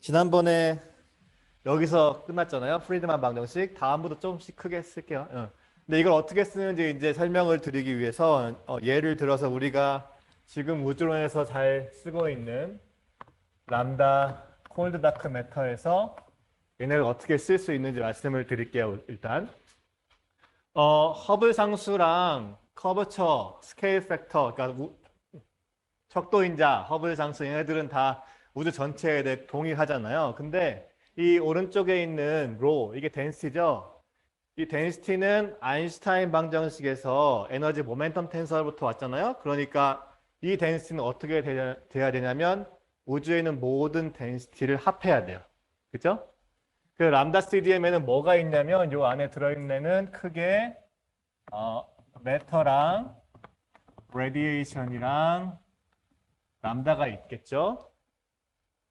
지난번에 여기서 끝났잖아요. 프리드만 방정식. 다음부터 조금씩 크게 쓸게요. 근데 이걸 어떻게 쓰는지 이제 설명을 드리기 위해서 예를 들어서 우리가 지금 우주론에서 잘 쓰고 있는 람다 콜드 다크 매터에서 얘네를 어떻게 쓸 수 있는지 말씀을 드릴게요. 일단 허블 상수랑 커버처, 스케일 팩터, 그러니까 척도인자, 허블 상수 얘네들은 다 우주 전체에 대해 동일하잖아요. 근데 이 오른쪽에 있는 로, 이게 덴시티죠. 이 덴시티는 아인슈타인 방정식에서 에너지 모멘텀 텐서로부터 왔잖아요. 그러니까 이 덴시티는 어떻게 돼야 되냐면 우주에 있는 모든 덴시티를 합해야 돼요. 그죠? 그 람다 CDM에는 뭐가 있냐면 요 안에 들어있는 애는 크게 매터랑 레디에이션이랑 람다가 있겠죠.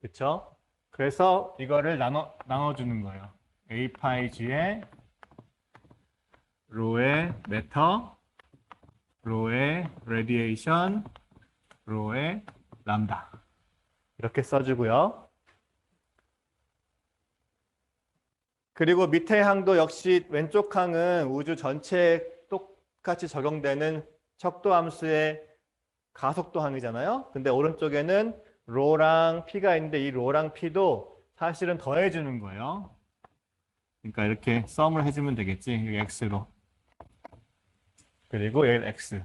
그렇죠? 그래서 이거를 나눠주는 거예요. A 파이 G에 로의 매터, 로의 레디에이션, 로의 람다. 이렇게 써주고요. 그리고 밑에 항도 역시 왼쪽 항은 우주 전체에 똑같이 적용되는 척도 함수의 가속도 항이잖아요. 근데 오른쪽에는 로랑 P가 있는데 이 로랑 P도 사실은 더해주는 거예요. 그러니까 이렇게 썸을 해주면 되겠지. 여기 X로. 그리고 얘는 X.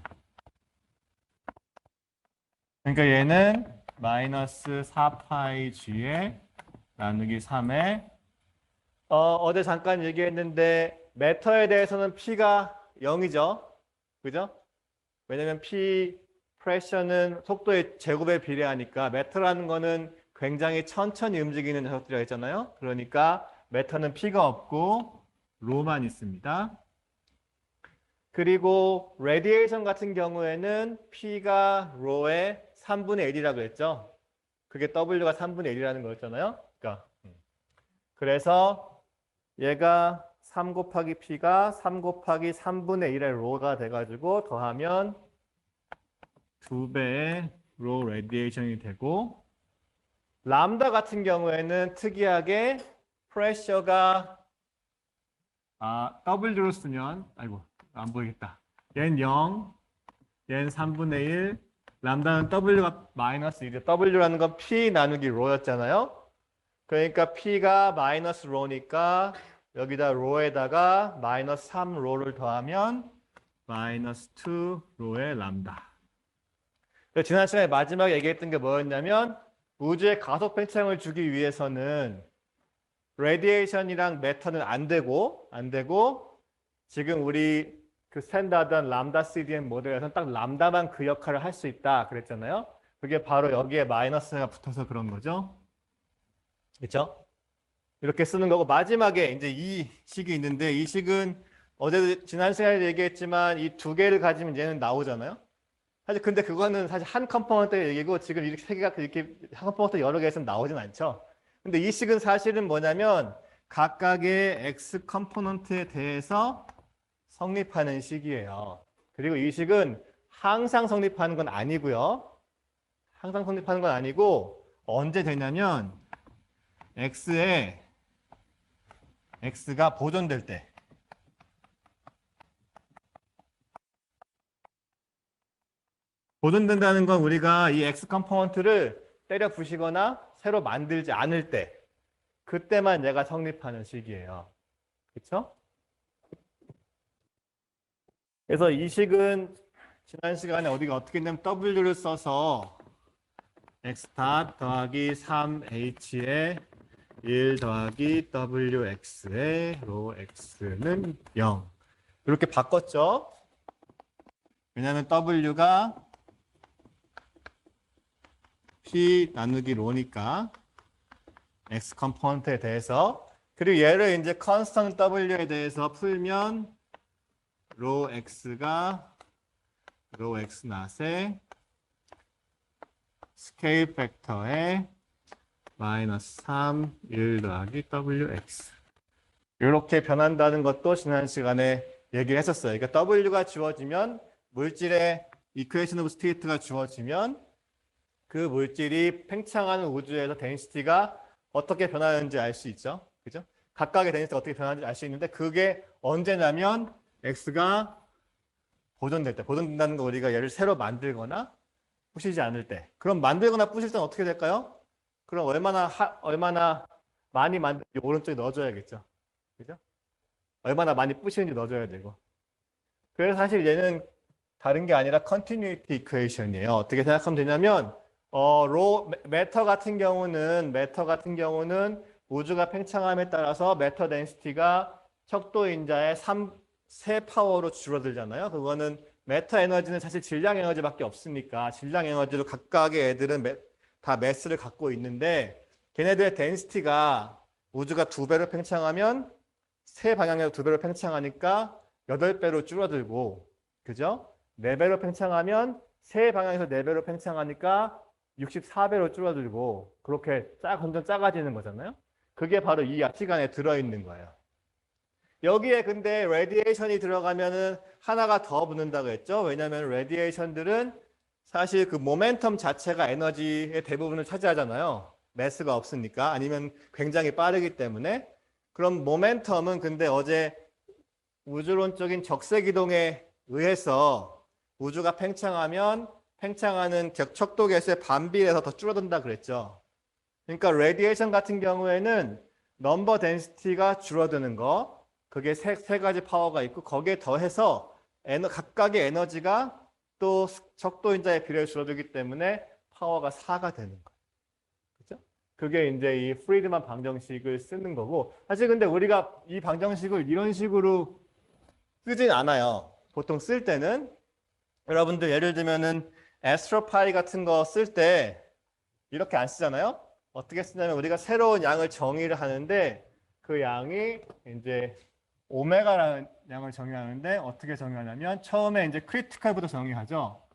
그러니까 얘는 마이너스 4파이 G에 나누기 3에 어제 잠깐 얘기했는데 매터에 대해서는 P가 0이죠. 그죠? 왜냐면 P 프레셔는 속도의 제곱에 비례하니까 매터라는 거는 굉장히 천천히 움직이는 녀석들이라 했잖아요. 그러니까 매터는 P가 없고 로만 있습니다. 그리고 레디에이션 같은 경우에는 P가 로의 3분의 1이라고 했죠. 그게 W가 3분의 1이라는 거였잖아요. 그러니까 그래서 얘가 3 곱하기 P가 3 곱하기 3분의 1의 로가 돼가지고 더하면 2배의 로 레디에이션이 되고 람다 같은 경우에는 특이하게 프레셔가 W로 쓰면 아이고 안 보이겠다. 얘는 0, 얘는 3분의 1, 람다는 W가 마이너스 1, W라는 건 P 나누기 로였잖아요. 그러니까 P가 마이너스 로니까 여기다 로에다가 마이너스 3 로를 더하면 마이너스 2 로의 람다. 지난 시간에 마지막에 얘기했던 게 뭐였냐면 우주의 가속 팽창을 주기 위해서는 레디에이션이랑 매터는 안 되고 지금 우리 그 스탠다드한 람다 CDM 모델에서는 딱 람다만 그 역할을 할 수 있다 그랬잖아요. 그게 바로 여기에 마이너스가 붙어서 그런 거죠. 그렇죠? 이렇게 쓰는 거고 마지막에 이제 이 식이 있는데 이 식은 어제 지난 시간에 얘기했지만 이 두 개를 가지면 얘는 나오잖아요. 사실 근데 그거는 사실 한 컴포넌트의 얘기고 지금 이렇게 세 개가 이렇게 한 컴포넌트 여러 개 있으면 나오진 않죠. 근데 이 식은 사실은 뭐냐면 각각의 x 컴포넌트에 대해서 성립하는 식이에요. 그리고 이 식은 항상 성립하는 건 아니고요. 항상 성립하는 건 아니고 언제 되냐면 x가 보존될 때. 보존된다는 건 우리가 이 x 컴포넌트를 때려 부시거나 새로 만들지 않을 때 그때만 얘가 성립하는 식이에요. 그렇죠? 그래서 이 식은 지난 시간에 우리가 어떻게 했냐면 w를 써서 x 닷 더하기 3h에 1 더하기 wx의 로 x는 0 이렇게 바꿨죠. 왜냐하면 w가 p 나누기 로니까 x 컴포넌트에 대해서 그리고 얘를 이제 컨스턴트 w에 대해서 풀면 로 x가 로 x 낫의 스케일 팩터의 마이너스 3, 1 더하기 wx 이렇게 변한다는 것도 지난 시간에 얘기를 했었어요. 그러니까 w가 주어지면 물질의 이퀘이션 오브 스테이트가 주어지면 그 물질이 팽창하는 우주에서 덴시티가 어떻게 변하는지 알 수 있죠. 그죠? 각각의 데니스가 어떻게 변하는지 알 수 있는데 그게 언제냐면 x가 보존될 때. 보존된다는 거 우리가 얘를 새로 만들거나 부시지 않을 때. 그럼 만들거나 부실 때는 어떻게 될까요? 그럼 얼마나 많이 오른쪽에 넣어줘야겠죠. 그죠? 얼마나 많이 부시는지 넣어줘야 되고. 그래서 사실 얘는 다른 게 아니라 continuity equation이에요. 어떻게 생각하면 되냐면 매터 같은 경우는 우주가 팽창함에 따라서 매터 덴시티가 척도인자의 3 파워로 줄어들잖아요. 그거는 매터 에너지는 사실 질량 에너지밖에 없으니까 질량 에너지로 각각의 애들은 다 매스를 갖고 있는데 걔네들의 덴시티가 우주가 2배로 팽창하면 세 방향으로 2배로 팽창하니까 8배로 줄어들고 그죠? 4배로 팽창하면 세 방향에서 4배로 팽창하니까 64배로 줄어들고 그렇게 점점 작아지는 거잖아요. 그게 바로 이 시간에 들어있는 거예요. 여기에 근데 레디에이션이 들어가면은 하나가 더 붙는다고 했죠. 왜냐하면 레디에이션들은 사실 그 모멘텀 자체가 에너지의 대부분을 차지하잖아요. 매스가 없으니까 아니면 굉장히 빠르기 때문에 그럼 모멘텀은 근데 어제 우주론적인 적색이동에 의해서 우주가 팽창하면 팽창하는 척도 개수의 반비례해서 더 줄어든다 그랬죠. 그러니까 레디에이션 같은 경우에는 넘버 덴시티가 줄어드는 거 그게 세 가지 파워가 있고 거기에 더해서 각각의 에너지가 또 척도인자의 비례로 줄어들기 때문에 파워가 4가 되는 거예요. 그죠? 그게 이제 이 프리드만 방정식을 쓰는 거고 사실 근데 우리가 이 방정식을 이런 식으로 쓰진 않아요. 보통 쓸 때는 여러분들 예를 들면은 에스트로파이 같은 거 쓸 때 이렇게 안 쓰잖아요. 어떻게 쓰냐면 우리가 새로운 양을 정의를 하는데 그 양이 이제 오메가라는 양을 정의하는데 어떻게 정의하냐면 처음에 이제 크리티컬부터 정의하죠.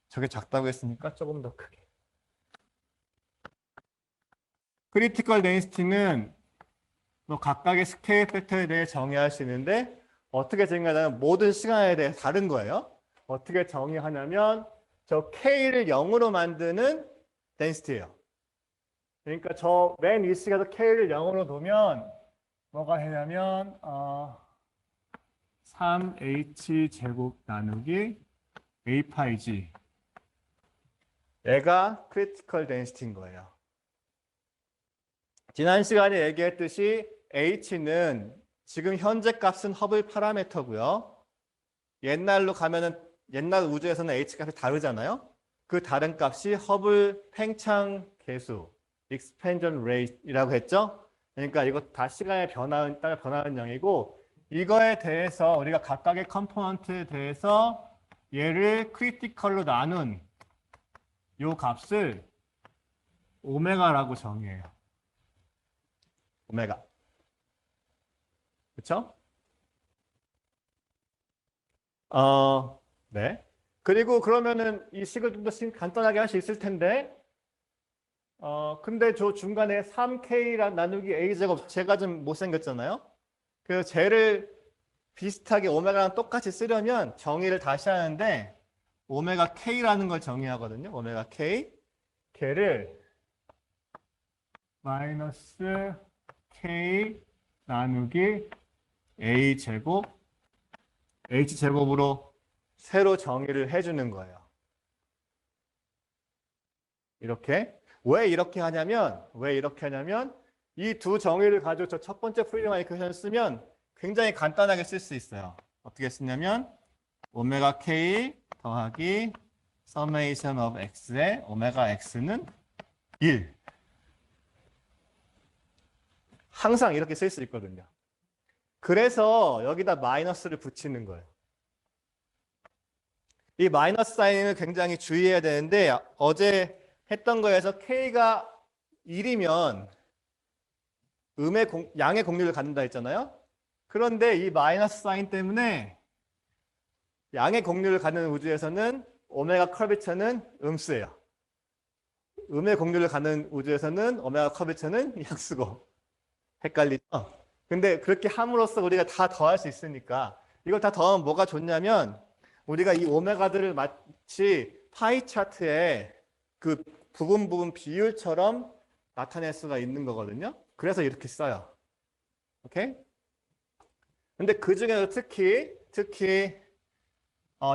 저게 작다고 했으니까 조금 더 크게. 크리티컬 데인시티는 뭐 각각의 스케일 팩터에 대해 정의할 수 있는데 어떻게 정의하냐면 모든 시간에 대해 다른 거예요. 어떻게 정의하냐면 저 K를 0으로 만드는 덴시티예요. 그러니까 저 맨 위치에서 K를 0으로 놓으면 뭐가 되냐면 3H 제곱 나누기 A 파이 G 얘가 크리티컬 덴시티인 거예요. 지난 시간에 얘기했듯이 H는 지금 현재 값은 허블 파라미터고요. 옛날 우주에서는 H 값이 다르잖아요. 그 다른 값이 허블 팽창 계수, expansion rate이라고 했죠. 그러니까 이거 다 시간에 따라 변하는 양이고 이거에 대해서 우리가 각각의 컴포넌트에 대해서 얘를 크리티컬로 나눈 요 값을 오메가라고 정의해요. 오메가. 그렇죠? 네. 그리고 그러면은 이 식을 좀 더 간단하게 할 수 있을 텐데, 근데 저 중간에 3K 나누기 A제곱, 제가 좀 못생겼잖아요? 그래서 쟤를 비슷하게 오메가랑 똑같이 쓰려면 정의를 다시 하는데, 오메가 K라는 걸 정의하거든요. 오메가 K. 걔를 마이너스 K 나누기 A제곱, H제곱으로 새로 정의를 해주는 거예요. 이렇게. 왜 이렇게 하냐면 이 두 정의를 가지고 저 첫 번째 프리드만 이퀘이션을 쓰면 굉장히 간단하게 쓸 수 있어요. 어떻게 쓰냐면 오메가 K 더하기 summation of x의 오메가 x는 1. 항상 이렇게 쓸 수 있거든요. 그래서 여기다 마이너스를 붙이는 거예요. 이 마이너스 사인을 굉장히 주의해야 되는데 어제 했던 거에서 K가 1이면 양의 공률을 갖는다 했잖아요. 그런데 이 마이너스 사인 때문에 양의 공률을 갖는 우주에서는 오메가 커비처는 음수예요. 음의 공률을 갖는 우주에서는 오메가 커비처는 약수고 헷갈리죠? 근데 그렇게 함으로써 우리가 다 더할 수 있으니까 이걸 다 더하면 뭐가 좋냐면 우리가 이 오메가들을 마치 파이 차트에 그 부분 비율처럼 나타낼 수가 있는 거거든요. 그래서 이렇게 써요. 오케이? 근데 그 중에서 특히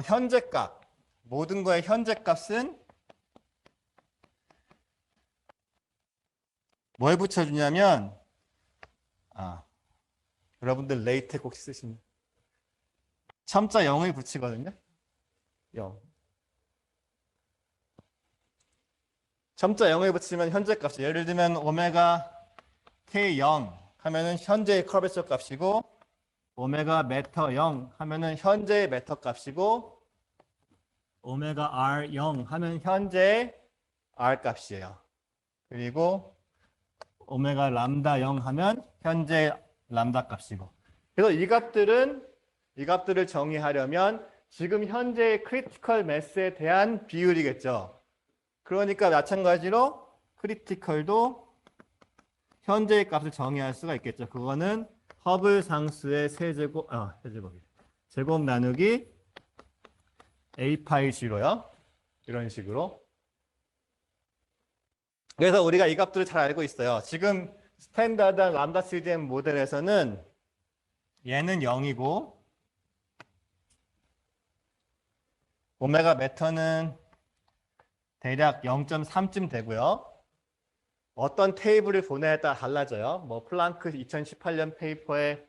현재 값, 모든 거의 현재 값은 뭘 붙여주냐면, 여러분들 레이텍 혹시 쓰시면 첨자 0을 붙이거든요. 0. 첨자 0을 붙이면 현재 값이, 예를 들면 오메가 K0 하면은 현재의 커버처 값이고, 오메가 메터 0 하면은 현재의 메터 값이고, 오메가 R0 하면 현재의 R 값이에요. 그리고 오메가 람다 0 하면 현재 람다 값이고. 그래서 이 값들을 정의하려면 지금 현재의 크리티컬 매스에 대한 비율이겠죠. 그러니까 마찬가지로 크리티컬도 현재의 값을 정의할 수가 있겠죠. 그거는 허블 상수의 세제곱이 제곱 나누기 a 파이 g로요. 이런 식으로. 그래서 우리가 이 값들을 잘 알고 있어요. 지금 스탠다드한 람다 CDM 모델에서는 얘는 0이고 오메가 메터는 대략 0.3쯤 되고요. 어떤 테이블을 보내에 따라 달라져요. 뭐 플랑크 2018년 페이퍼의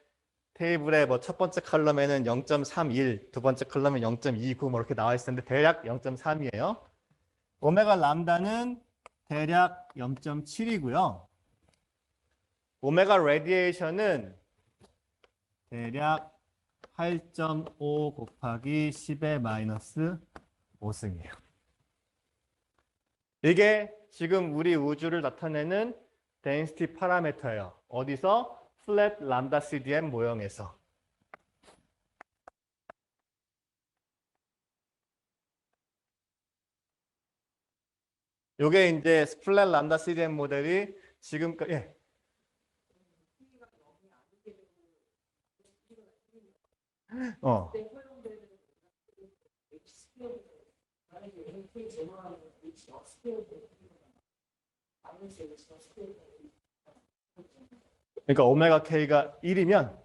테이블의 뭐 첫 번째 컬럼에는 0.31, 두 번째 컬럼에 0.29 뭐 이렇게 나와 있었는데 대략 0.3이에요. 오메가 람다는 대략 0.7이고요. 오메가 레디에이션은 대략 8.5 곱하기 10의 마이너스 5승이에요. 이게 지금 우리 우주를 나타내는 density 파라미터예요. 어디서? 플랫 람다 CDM 모형에서. 요게 이제 플랫 람다 CDM 모델이 지금까지 그러니까 오메가 K가 1이면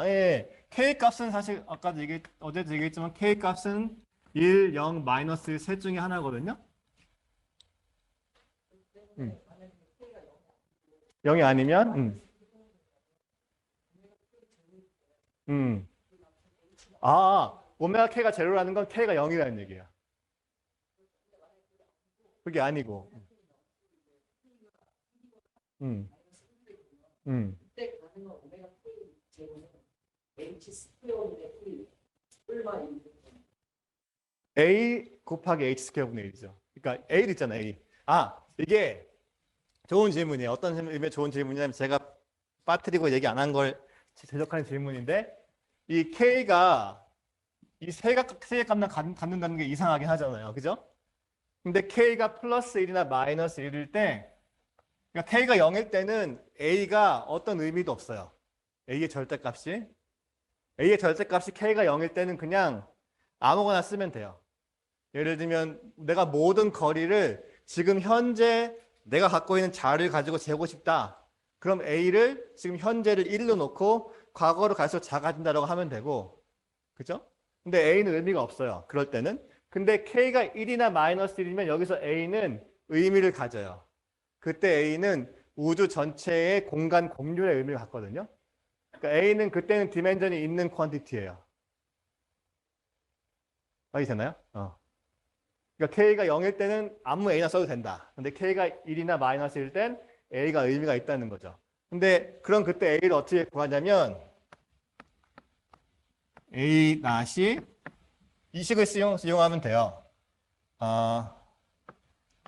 예. K 값은 사실 아까도 어제도 얘기했지만 K 값은 1, 0, 마이너스 셋 중에 하나거든요. 0이 아니면 오메가 K가 제로라는 건 K가 0이라는 얘기야. 그게 아니고. A 곱하기 H 스퀘어분의 1이죠. 그러니까 A 있잖아, A. 이게 좋은 질문이에요. 어떤 의미의 좋은 질문이냐면 제가 빠뜨리고 얘기 안 한 걸 지적하는 질문인데 이 K가 이 세 값만 갖는다는 게 이상하긴 하잖아요. 그죠? 근데 K가 플러스 1이나 마이너스 1일 때 그러니까 K가 0일 때는 A가 어떤 의미도 없어요. A의 절대값이 K가 0일 때는 그냥 아무거나 쓰면 돼요. 예를 들면 내가 모든 거리를 지금 현재 내가 갖고 있는 자를 가지고 재고 싶다. 그럼 A를 지금 현재를 1로 놓고 과거로 갈수록 작아진다라고 하면 되고 그죠? 근데 A는 의미가 없어요. 그럴 때는. 근데 K가 1이나 마이너스 1이면 여기서 A는 의미를 가져요. 그때 A는 우주 전체의 공간 공률의 의미를 갖거든요. 그러니까 A는 그때는 디멘전이 있는 퀀티티예요. 알겠나요? 그러니까 K가 0일 때는 아무 A나 써도 된다. 근데 K가 1이나 마이너스일 땐 A가 의미가 있다는 거죠. 근데 그럼 그때 A를 어떻게 구하냐면 A 낫이 이 식을 이용하면 돼요.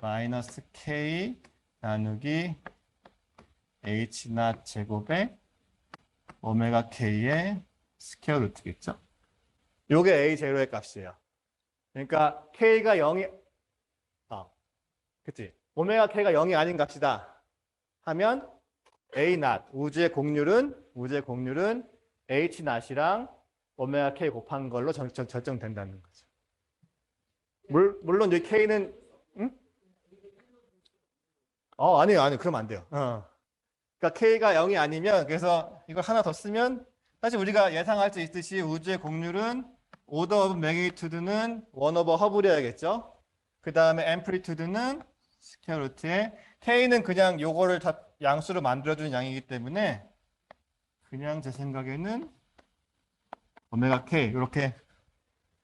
마이너스 K 나누기 H 낫 제곱에 오메가 K의 스퀘어 루트겠죠. 요게 A 제로의 값이에요. 그러니까 K가 0이 그치? 오메가 K가 0이 아닌 값이다 하면 A 낫 우주의 공률은 H 낫이랑 오메가 K 곱한 걸로 결정된다는 거죠. 물론 이 K는 아니요. 그러면 안 돼요. 그러니까 K가 0이 아니면, 그래서 이걸 하나 더 쓰면, 사실 우리가 예상할 수 있듯이 우주의 곡률은 order of magnitude는 1 over 허블이어야겠죠. 그 다음에 amplitude는 스퀘어 루트에 K는 그냥 요거를 다 양수로 만들어주는 양이기 때문에 그냥 제 생각에는 오메가 K 이렇게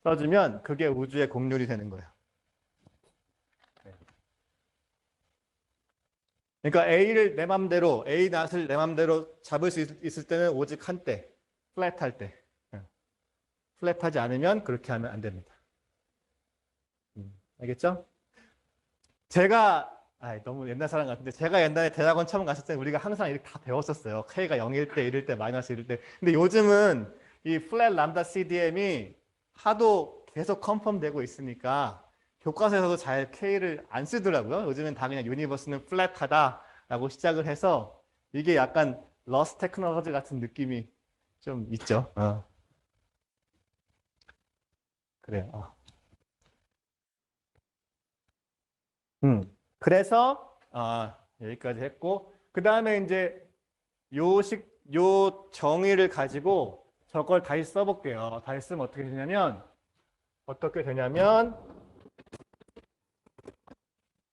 써주면 그게 우주의 곡률이 되는 거예요. 그러니까 A를 내 맘대로, A 낫을 내 맘대로 잡을 수 있을 때는 오직 한때, 플랫할 때. 플랫하지 않으면 그렇게 하면 안 됩니다. 알겠죠? 제가 너무 옛날 사람 같은데 제가 옛날에 대학원 처음 갔을 때 우리가 항상 이렇게 다 배웠었어요. K가 0일 때, 1일 때, 마이너스 1일 때. 근데 요즘은 이 플랫 람다 CDM이 하도 계속 컨펌 되고 있으니까 교과서에서도 잘 K를 안 쓰더라고요. 요즘은 다 그냥 유니버스는 플랫하다라고 시작을 해서 이게 약간 러스 테크놀로지 같은 느낌이 좀 있죠. 그래요. 그래서 여기까지 했고 그 다음에 이제 요 정의를 가지고 저걸 다시 써볼게요. 다시 쓰면 어떻게 되냐면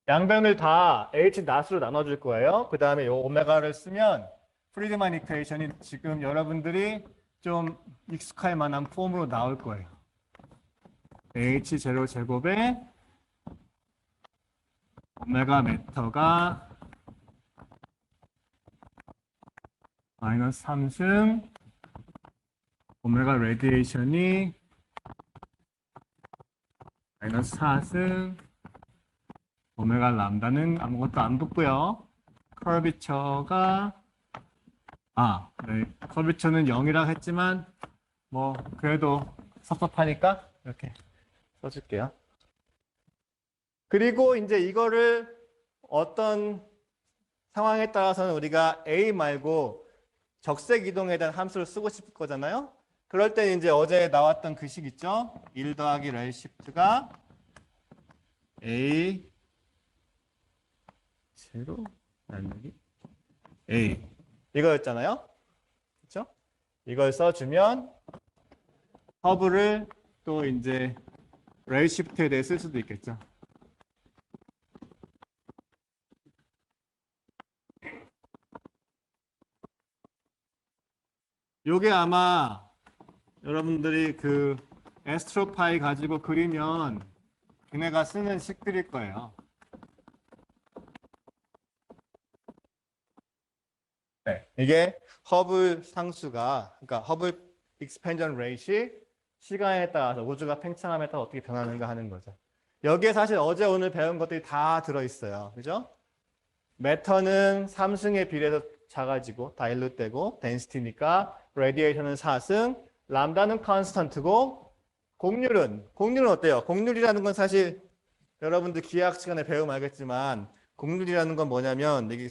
양변을 다 H 낫으로 나눠줄 거예요. 그 다음에 요 오메가를 쓰면 프리드만 이퀘이션이 지금 여러분들이 좀 익숙할 만한 폼으로 나올 거예요. H0 제곱에 오메가 메터가 마이너스 3승 오메가 레디에이션이 마이너스 4승 오메가 람다는 아무것도 안 붙고요. 커비처가 네. 커비처는 0이라고 했지만 뭐 그래도 섭섭하니까 이렇게 써줄게요. 그리고 이제 이거를 어떤 상황에 따라서는 우리가 A 말고 적색 이동에 대한 함수를 쓰고 싶을 거잖아요. 그럴 때 이제 어제 나왔던 그 식 있죠? 1 더하기 렐 시프트가 A 제로 나누기 A 이거였잖아요. 그렇죠? 이걸 써주면 허브를 또 이제 렐 시프트에 대해 쓸 수도 있겠죠. 요게 아마 여러분들이 그 에스트로파이 가지고 그리면 걔네가 쓰는 식들일 거예요. 네. 이게 허블 상수가 그러니까 허블 익스펜전 레이시 시간에 따라서 우주가 팽창함에 따라 어떻게 변하는가 하는 거죠. 여기에 사실 어제 오늘 배운 것들이 다 들어있어요. 그죠? 매터는 3승에 비례해서 작아지고 다일루트되고 덴시티니까 레디에이션은 4승 람다는 컨스턴트고 곡률은 어때요? 곡률이라는 건 사실 여러분들 기하학 시간에 배우면 알겠지만 곡률이라는 건 뭐냐면 이게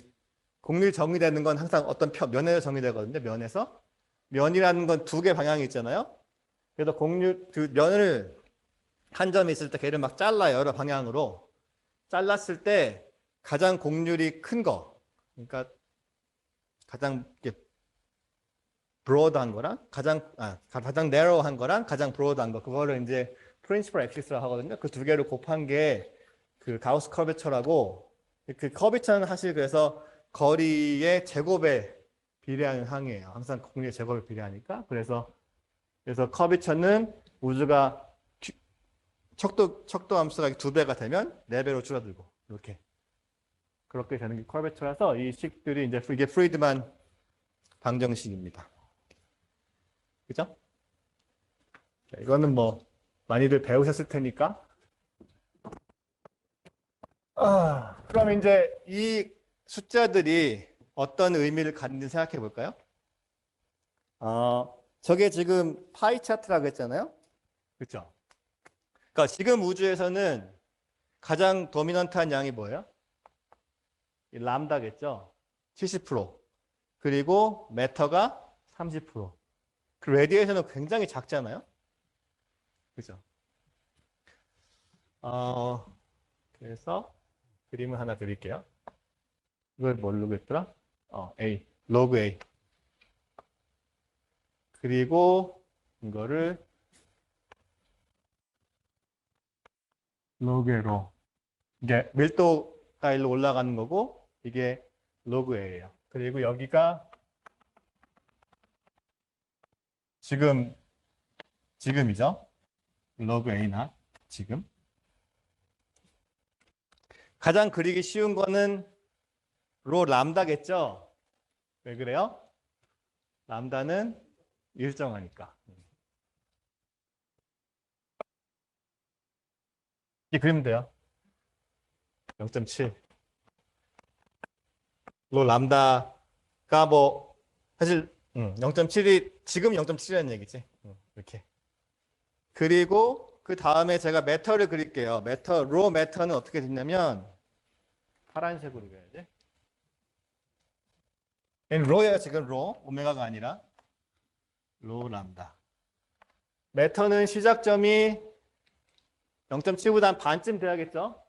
곡률 정의되는 건 항상 어떤 면에서 정의되거든요. 면에서 면이라는 건 두 개 방향이 있잖아요. 그래서 곡률 그 면을 한 점이 있을 때 걔를 막 잘라요. 여러 방향으로 잘랐을 때 가장 곡률이 큰 거, 그러니까 가장 브로드한 거랑 가장 내로한 거랑 가장 브로드한 거 그거를 이제 프린시플 엑시스라고 하거든요. 그 두 개를 곱한 게 그 가우스 커비처라고 그 커비처는 사실 그래서 거리의 제곱에 비례하는 항이에요. 항상 곡률의 제곱에 비례하니까 그래서 커비처는 우주가 척도 함수가 2배가 되면 4배로 줄어들고 이렇게 그렇게 되는 게 커비처라서 이 식들이 이제 이게 프리드만 방정식입니다. 그죠? 이거는 뭐 많이들 배우셨을 테니까. 그럼 이제 이 숫자들이 어떤 의미를 갖는지 생각해 볼까요? 저게 지금 파이 차트라고 했잖아요. 그렇죠? 그러니까 지금 우주에서는 가장 도미넌트한 양이 뭐예요? 이 람다겠죠? 70%. 그리고 매터가 30%. 그 레디에이션은 굉장히 작잖아요. 그죠? 그래서 그림을 하나 드릴게요. 이걸 뭘로 했더라? A. 로그 A. 그리고 이거를 로그로. 이게 밀도가 일로 올라가는 거고 이게 로그 A예요. 그리고 여기가 지금이죠. 로그 A나 지금. 가장 그리기 쉬운 거는 로 람다겠죠? 왜 그래요? 람다는 일정하니까. 이렇게 그리면 돼요. 0.7. 로 람다가 뭐 사실 0.7이 지금 0.7이라는 얘기지. 이렇게. 그리고 그 다음에 제가 메터를 그릴게요. 로 메터는 어떻게 됐냐면 파란색으로 그려야지. 얘는 로예요, 지금 로. 오메가가 아니라 로 람다. 메터는 시작점이 0.7보다 반쯤 돼야겠죠?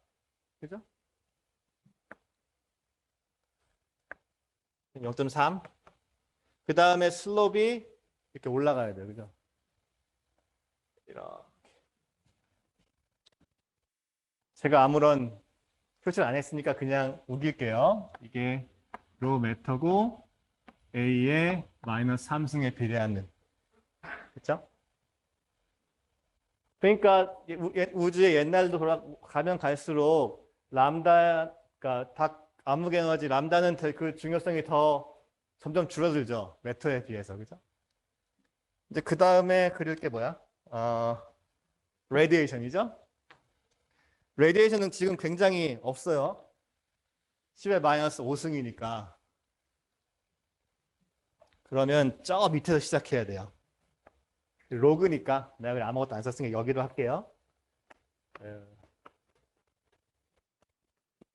그죠? 0.3. 그 다음에 슬롭이 이렇게 올라가야 돼요. 그죠? 이렇게. 제가 아무런 표시를 안 했으니까 그냥 우길게요. 이게 로 메터고 A의 마이너스 3승에 비례하는. 그렇죠? 그러니까 우주의 옛날도 돌아가면 갈수록 람다가 각 암흑 에너지 람다는 그 중요성이 더 점점 줄어들죠. 메터에 비해서. 그죠? 이제 그 다음에 그릴 게 뭐야? 레디에이션이죠? 레디에이션은 지금 굉장히 없어요. 10의 마이너스 5승이니까. 그러면 저 밑에서 시작해야 돼요. 로그니까 내가 그냥 아무것도 안 썼으니까 여기로 할게요.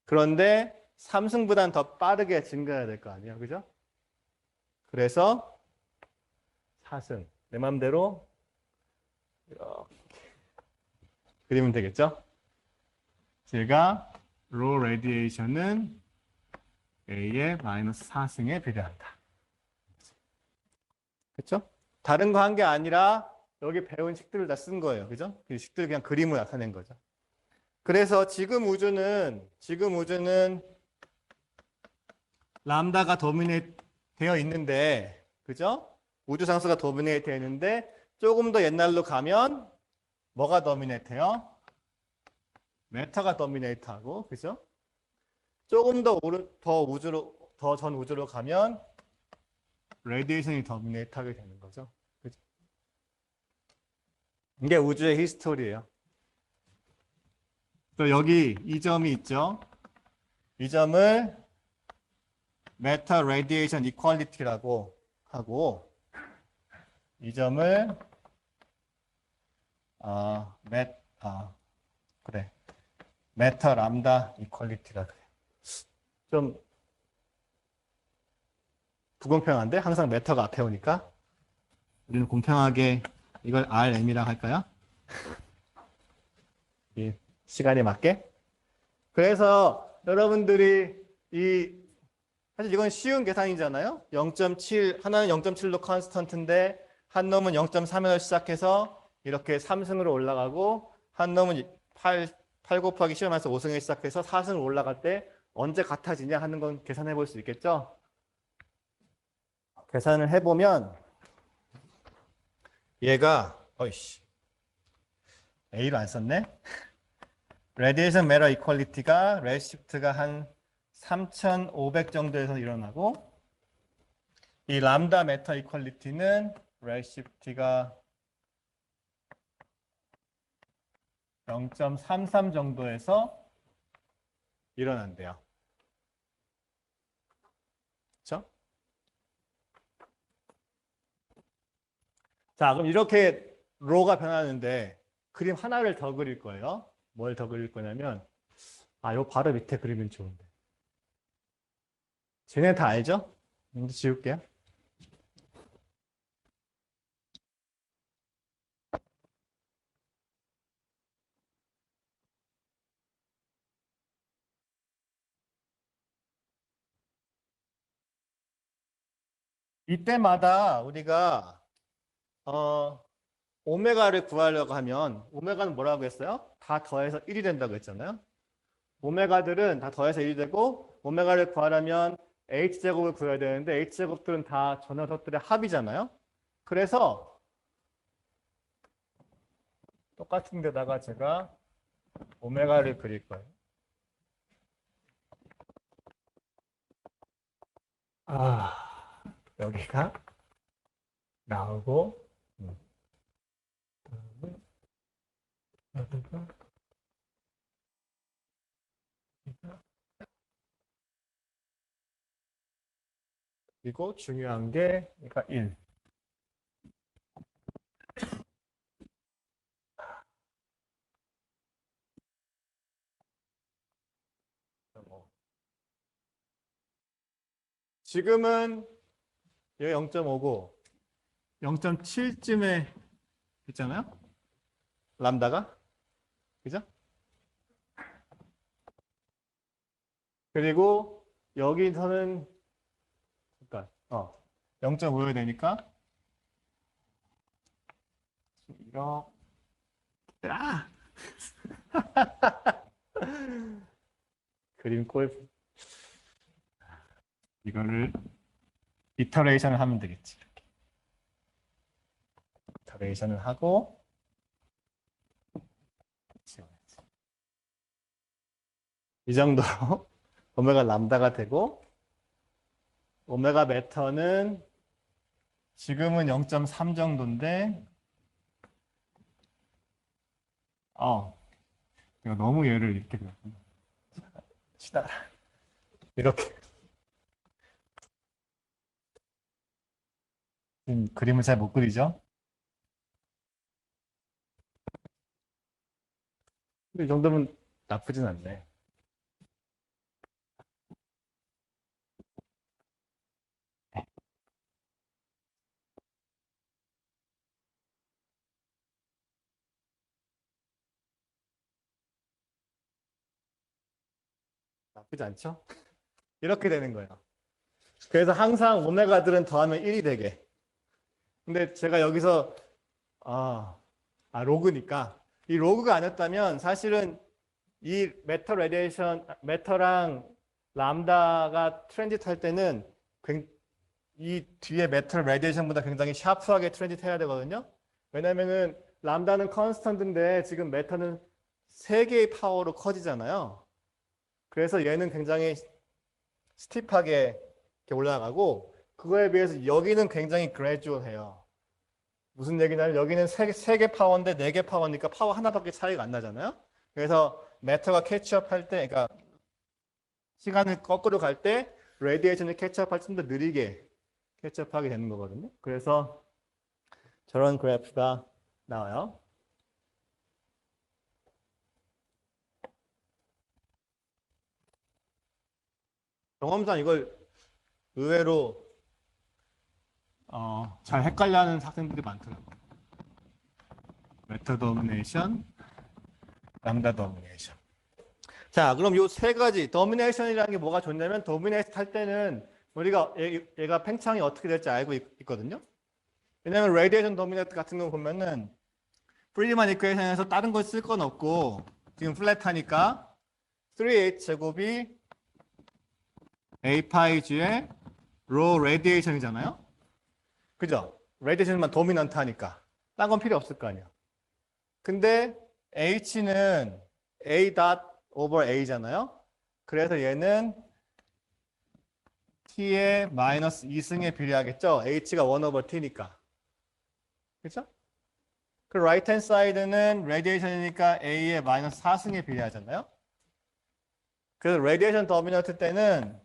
그런데 3승보다는 더 빠르게 증가해야 될 거 아니에요. 그죠? 그래서 4승. 내 마음대로 이렇게 그리면 되겠죠? 제가 로 레디에이션은 A의 마이너스 4승에 비례한다. 그렇죠? 다른 거 한 게 아니라 여기 배운 식들을 다 쓴 거예요. 그죠? 그 식들 그냥 그림으로 나타낸 거죠. 그래서 지금 우주는 람다가 도미네이트 되어 있는데, 그죠? 우주 상수가 도미네이트 되어 있는데 조금 더 옛날로 가면 뭐가 도미네이트 해요? 메타가 도미네이트 하고, 그죠? 조금 더 전 우주로 가면 레디에이션이 도미네이트 하게 되는 거죠. 그죠? 이게 우주의 히스토리예요. 또 여기 이 점이 있죠. 이 점을 메타 레디에이션 이퀄리티라고 하고 이 점을 그래. 메타 람다 이퀄리티라 그래. 좀 불공평한데 항상 메타가 앞에 오니까 우리는 공평하게 이걸 RM이라고 할까요? 이 시간에 맞게. 그래서 여러분들이 사실 이건 쉬운 계산이잖아요. 0.7 하나는 0.7로 컨스턴트인데 한 놈은 0.3에서 시작해서 이렇게 3승으로 올라가고 한 놈은 8 곱하기 10에서 5승에 시작해서 4승으로 올라갈 때 언제 같아지냐 하는 건 계산해 볼 수 있겠죠. 계산을 해보면 얘가 어이씨 A로 안 썼네. 레디에이션 메러 이퀄리티가 레드시프트가 한 3,500 정도에서 일어나고 이 람다 메타 이퀄리티는 레드시프트가 0.33 정도에서 일어난대요. 그렇죠? 자, 그럼 이렇게 로가 변하는데 그림 하나를 더 그릴 거예요. 뭘 더 그릴 거냐면 요 바로 밑에 그리면 좋은데. 쟤네 다 알죠? 먼저 지울게요. 이때마다 우리가 오메가를 구하려고 하면 오메가는 뭐라고 했어요? 다 더해서 1이 된다고 했잖아요. 오메가들은 다 더해서 1이 되고 오메가를 구하려면 h제곱을 구해야 되는데 h제곱들은 다 저 녀석들의 합이잖아요. 그래서 똑같은 데다가 제가 오메가를 그릴 거예요. 여기가 나오고 여기가 그리고 중요한 게 그러니까 1. 지금은 얘 0.5고 0.7쯤에 있잖아요. 람다가. 그죠? 그리고 여기서는 잠깐 0.5여야 되니까 이렇게 그림 꼴 이거를 이터레이션을 하면 되겠지. 이렇게. 이터레이션을 하고 이 정도로 오메가 람다가 되고 오메가 메터는 지금은 0.3 정도인데 내가 너무 얘를 이렇게 그렸구나. 이렇게 그림을 잘 못 그리죠? 근데 이 정도면 나쁘진 않네. 나쁘지 않죠? 이렇게 되는 거예요. 그래서 항상 오메가들은 더하면 1이 되게. 근데 제가 여기서 로그니까 이 로그가 아니었다면 사실은 이 메터 레디에이션 메터랑 람다가 트랜짓 할 때는 이 뒤에 메터 레디에이션보다 굉장히 샤프하게 트랜짓 해야 되거든요. 왜냐면은 람다는 컨스턴트인데 지금 메터는 3개의 파워로 커지잖아요. 그래서 얘는 굉장히 스티프하게 이렇게 올라가고 그거에 비해서 여기는 굉장히 그래주얼해요. 무슨 얘기냐면 여기는 3개 파워인데 4개 파워니까 파워 하나밖에 차이가 안 나잖아요. 그래서 메터가 캐치업 할 때, 그러니까 시간을 거꾸로 갈 때 레디에이션을 캐치업 할 때 좀 더 느리게 캐치업하게 되는 거거든요. 그래서 저런 그래프가 나와요. 경험상 이걸 의외로 잘 헷갈려하는 학생들이 많더라고요. 메터 도미네이션, 람다 도미네이션. 자, 그럼 요 세 가지 도미네이션이라는 게 뭐가 좋냐면 도미네이션 할 때는 우리가 얘가 팽창이 어떻게 될지 알고 있거든요. 왜냐면 레디에이션 도미네이션 같은 거 보면은 프리드만 이퀘이션에서 다른 걸 쓸 건 없고 지금 플랫하니까 3h 제곱이 a 파이 g의 로 레디에이션이잖아요. 그죠? 레디에이션만 도미넌트 하니까 딴 건 필요 없을 거 아니야. 근데 h는 a 닷 over a잖아요. 그래서 얘는 t의 마이너스 2승에 비례하겠죠. h가 1 over t니까. 그죠? 그 right hand side는 radiation이니까 a의 마이너스 4승에 비례하잖아요. 그래서 radiation dominant 때는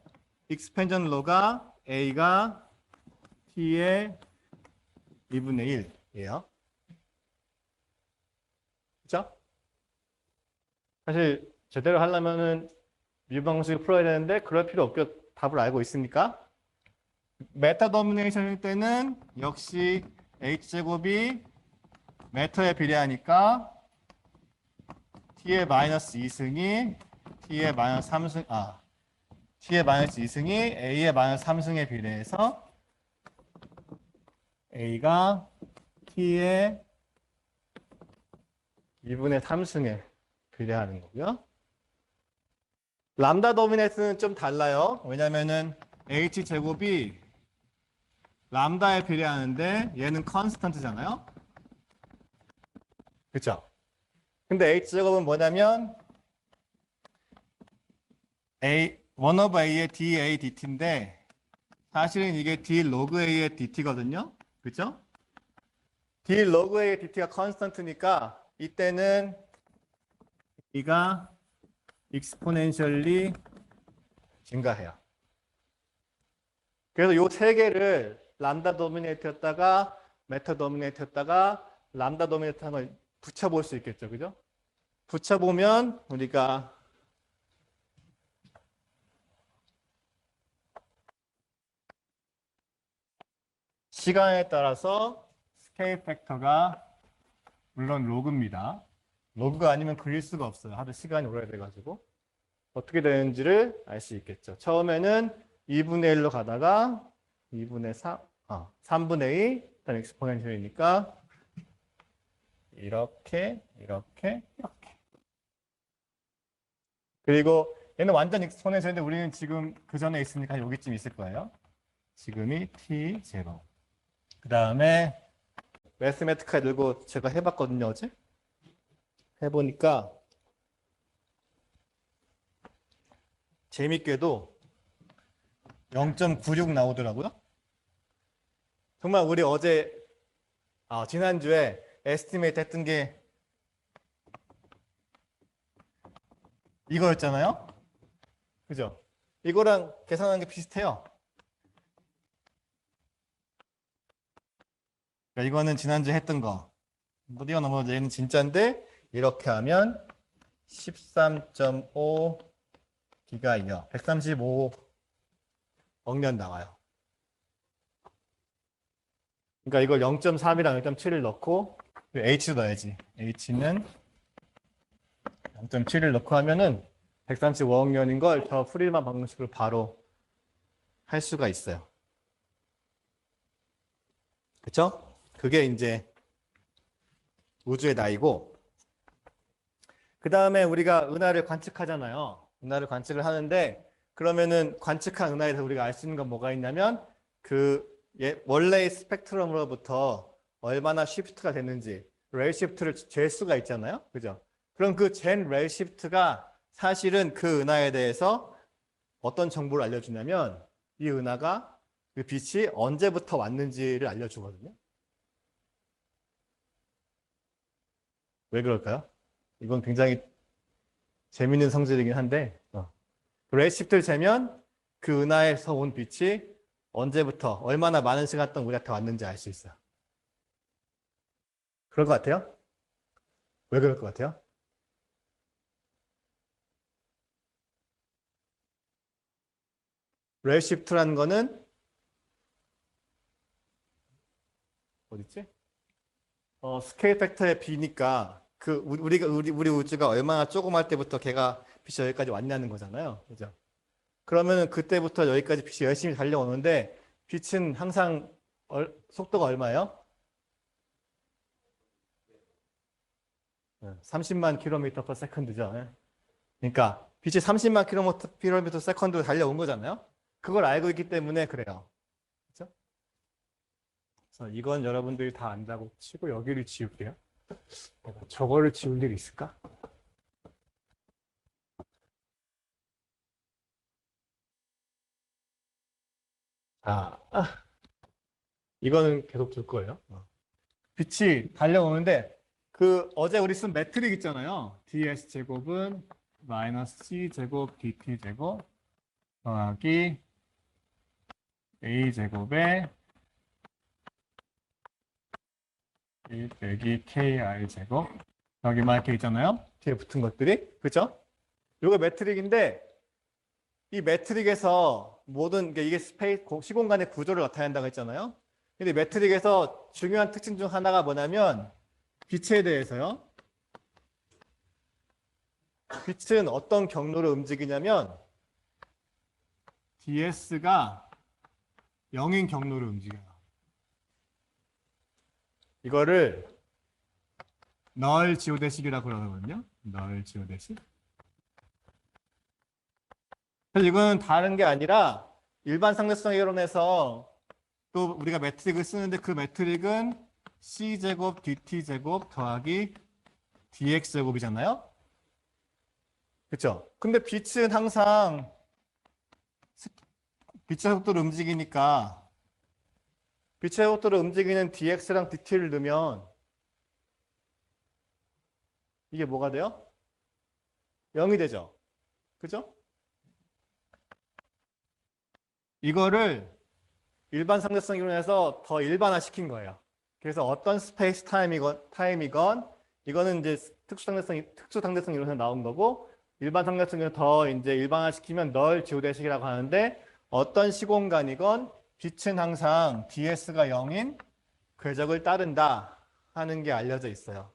expansion law가 a가 t의 2분의 1이에요. 그죠? 사실 제대로 하려면은 미분방식을 풀어야 되는데 그럴 필요 없게 답을 알고 있으니까 메타 도미네이션일 때는 역시 h제곱이 메터에 비례하니까 t의 마이너스 2승이 t의 마이너스 3승 t의 마이너스 2승이 a의 마이너스 3승에 비례해서 A가 T의 2분의 3승에 비례하는 거고요. 람다 도미네이트는 좀 달라요. 왜냐면은 H제곱이 람다에 비례하는데 얘는 컨스턴트잖아요. 그쵸? 근데 H제곱은 뭐냐면 A, 1 over A의 dA dt인데 사실은 이게 d log A의 dt거든요. 그쵸? d log A의 dt가 컨스턴트니까 이때는 이가 exponentially 증가해요. 그래서 이 세 개를 람다 도미네이트였다가 메타 도미네이트였다가 람다 도미네이트 한번 붙여볼 수 있겠죠. 그죠? 붙여보면 우리가 시간에 따라서 스케일 팩터가 물론 로그입니다. 로그가 아니면 그릴 수가 없어요. 하도 시간이 오래 돼가지고. 어떻게 되는지를 알 수 있겠죠. 처음에는 2분의 1로 가다가 2분의 3, 3분의 2, 일단 엑스포넨셜이니까 이렇게, 이렇게, 이렇게. 그리고 얘는 완전 엑스포넨셜인데 우리는 지금 그 전에 있으니까 여기쯤 있을 거예요. 지금이 t0. 그 다음에 매스매티카 들고 제가 해봤거든요, 어제. 해보니까 재밌게도 0.96 나오더라고요. 정말 우리 어제 지난주에 에스티메이트 했던 게 이거였잖아요. 그죠? 이거랑 계산한 게 비슷해요. 그러니까 이거는 지난주에 했던 거. 못 뛰어넘어도 얘는 진짜인데 이렇게 하면 13.5 기가이어 135억 년 나와요. 그러니까 이걸 0.3이랑 0.7을 넣고 H도 넣어야지. H는 0.7을 넣고 하면은 135억 년인 걸 저 프리드만 방정식으로 바로 할 수가 있어요. 그쵸? 그게 이제 우주의 나이고 그 다음에 우리가 은하를 관측하잖아요. 은하를 관측을 하는데 그러면은 관측한 은하에서 우리가 알 수 있는 건 뭐가 있냐면 그 원래의 스펙트럼으로부터 얼마나 쉬프트가 됐는지 레일 쉬프트를 잴 수가 있잖아요. 그죠? 그럼 그 젠 레일 쉬프트가 사실은 그 은하에 대해서 어떤 정보를 알려주냐면 이 은하가 그 빛이 언제부터 왔는지를 알려주거든요. 왜 그럴까요? 이건 굉장히 재밌는 성질이긴 한데 레일 쉬프트를 재면 그 은하에서 온 빛이 언제부터 얼마나 많은 시간 동안 우리한테 왔는지 알 수 있어요. 그럴 것 같아요? 왜 그럴 것 같아요? 레드시프트라는 거는 어딨지? 스케일 팩터의 B니까 그 우리 우주가 얼마나 조그만 때부터 걔가 빛이 여기까지 왔냐는 거잖아요. 그죠? 그러면 그때부터 여기까지 빛이 열심히 달려오는데 빛은 항상 속도가 얼마예요? 30만 킬로미터 per 세컨드죠. 그러니까 빛이 30만 킬로미터 세컨드로 달려온 거잖아요. 그걸 알고 있기 때문에 그래요. 그렇죠? 그래서 이건 여러분들이 다 안다고 치고 여기를 지울게요. 내가 저거를 지울 일이 있을까? 이거는 계속 둘 거예요. 빛이 달려오는데 그 어제 우리 쓴 매트릭 있잖아요. ds 제곱은 마이너스 c 제곱 dt 제곱 더하기 a 제곱에 1 빼기 ki 제곱 여기만 이렇게 있잖아요. 뒤에 붙은 것들이 그죠? 이거 매트릭인데 이 매트릭에서 모든 이게 시공간의 구조를 나타낸다고 했잖아요. 근데 매트릭에서 중요한 특징 중 하나가 뭐냐면 빛에 대해서요. 빛은 어떤 경로로 움직이냐면 ds가 0인 경로로 움직여요. 이거를 널 지오대식이라고 그러거든요. 널 지오대식. 그래서 이거는 다른 게 아니라 일반 상대성 이론에서 또 우리가 매트릭을 쓰는데 그 매트릭은 C제곱 DT제곱 더하기 DX제곱이잖아요. 그렇죠? 근데 빛은 항상 빛의 속도로 움직이니까 빛의 속도로 움직이는 DX랑 DT를 넣으면 이게 뭐가 돼요? 0이 되죠? 그죠? 이거를 일반 상대성 이론에서 더 일반화시킨 거예요. 그래서 어떤 스페이스 타임이건 이거는 이제 특수 상대성 이론에서 나온 거고 일반 상대성 이론 더 이제 일반화시키면 널 지오대식이라고 하는데 어떤 시공간이건 빛은 항상 ds가 0인 궤적을 따른다 하는 게 알려져 있어요.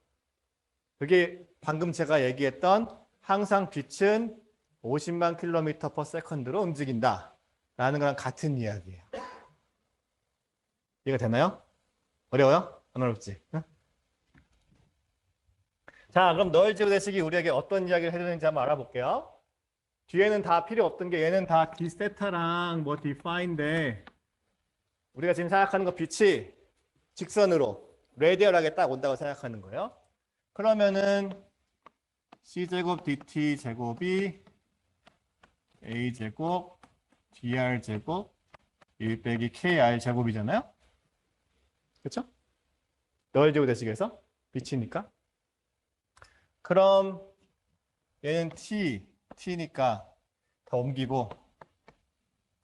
그게 방금 제가 얘기했던 항상 빛은 50만 킬로미터 퍼 세컨드로 움직인다 라는 거랑 같은 이야기예요. 이해가 되나요? 어려워요? 안 어렵지? 응? 자, 그럼 널 지오대식이 우리에게 어떤 이야기를 해주는지 한번 알아볼게요. 뒤에는 다 필요 없던 게 얘는 다 d세타랑 뭐 d파인데 우리가 지금 생각하는 거 빛이 직선으로 레디얼하게 딱 온다고 생각하는 거예요. 그러면은 C제곱 DT 제곱이 A제곱 DR 제곱 1 빼기 KR 제곱이잖아요. 그렇죠? 널 지오대식에서 빛이니까. 그럼 얘는 T니까 더 옮기고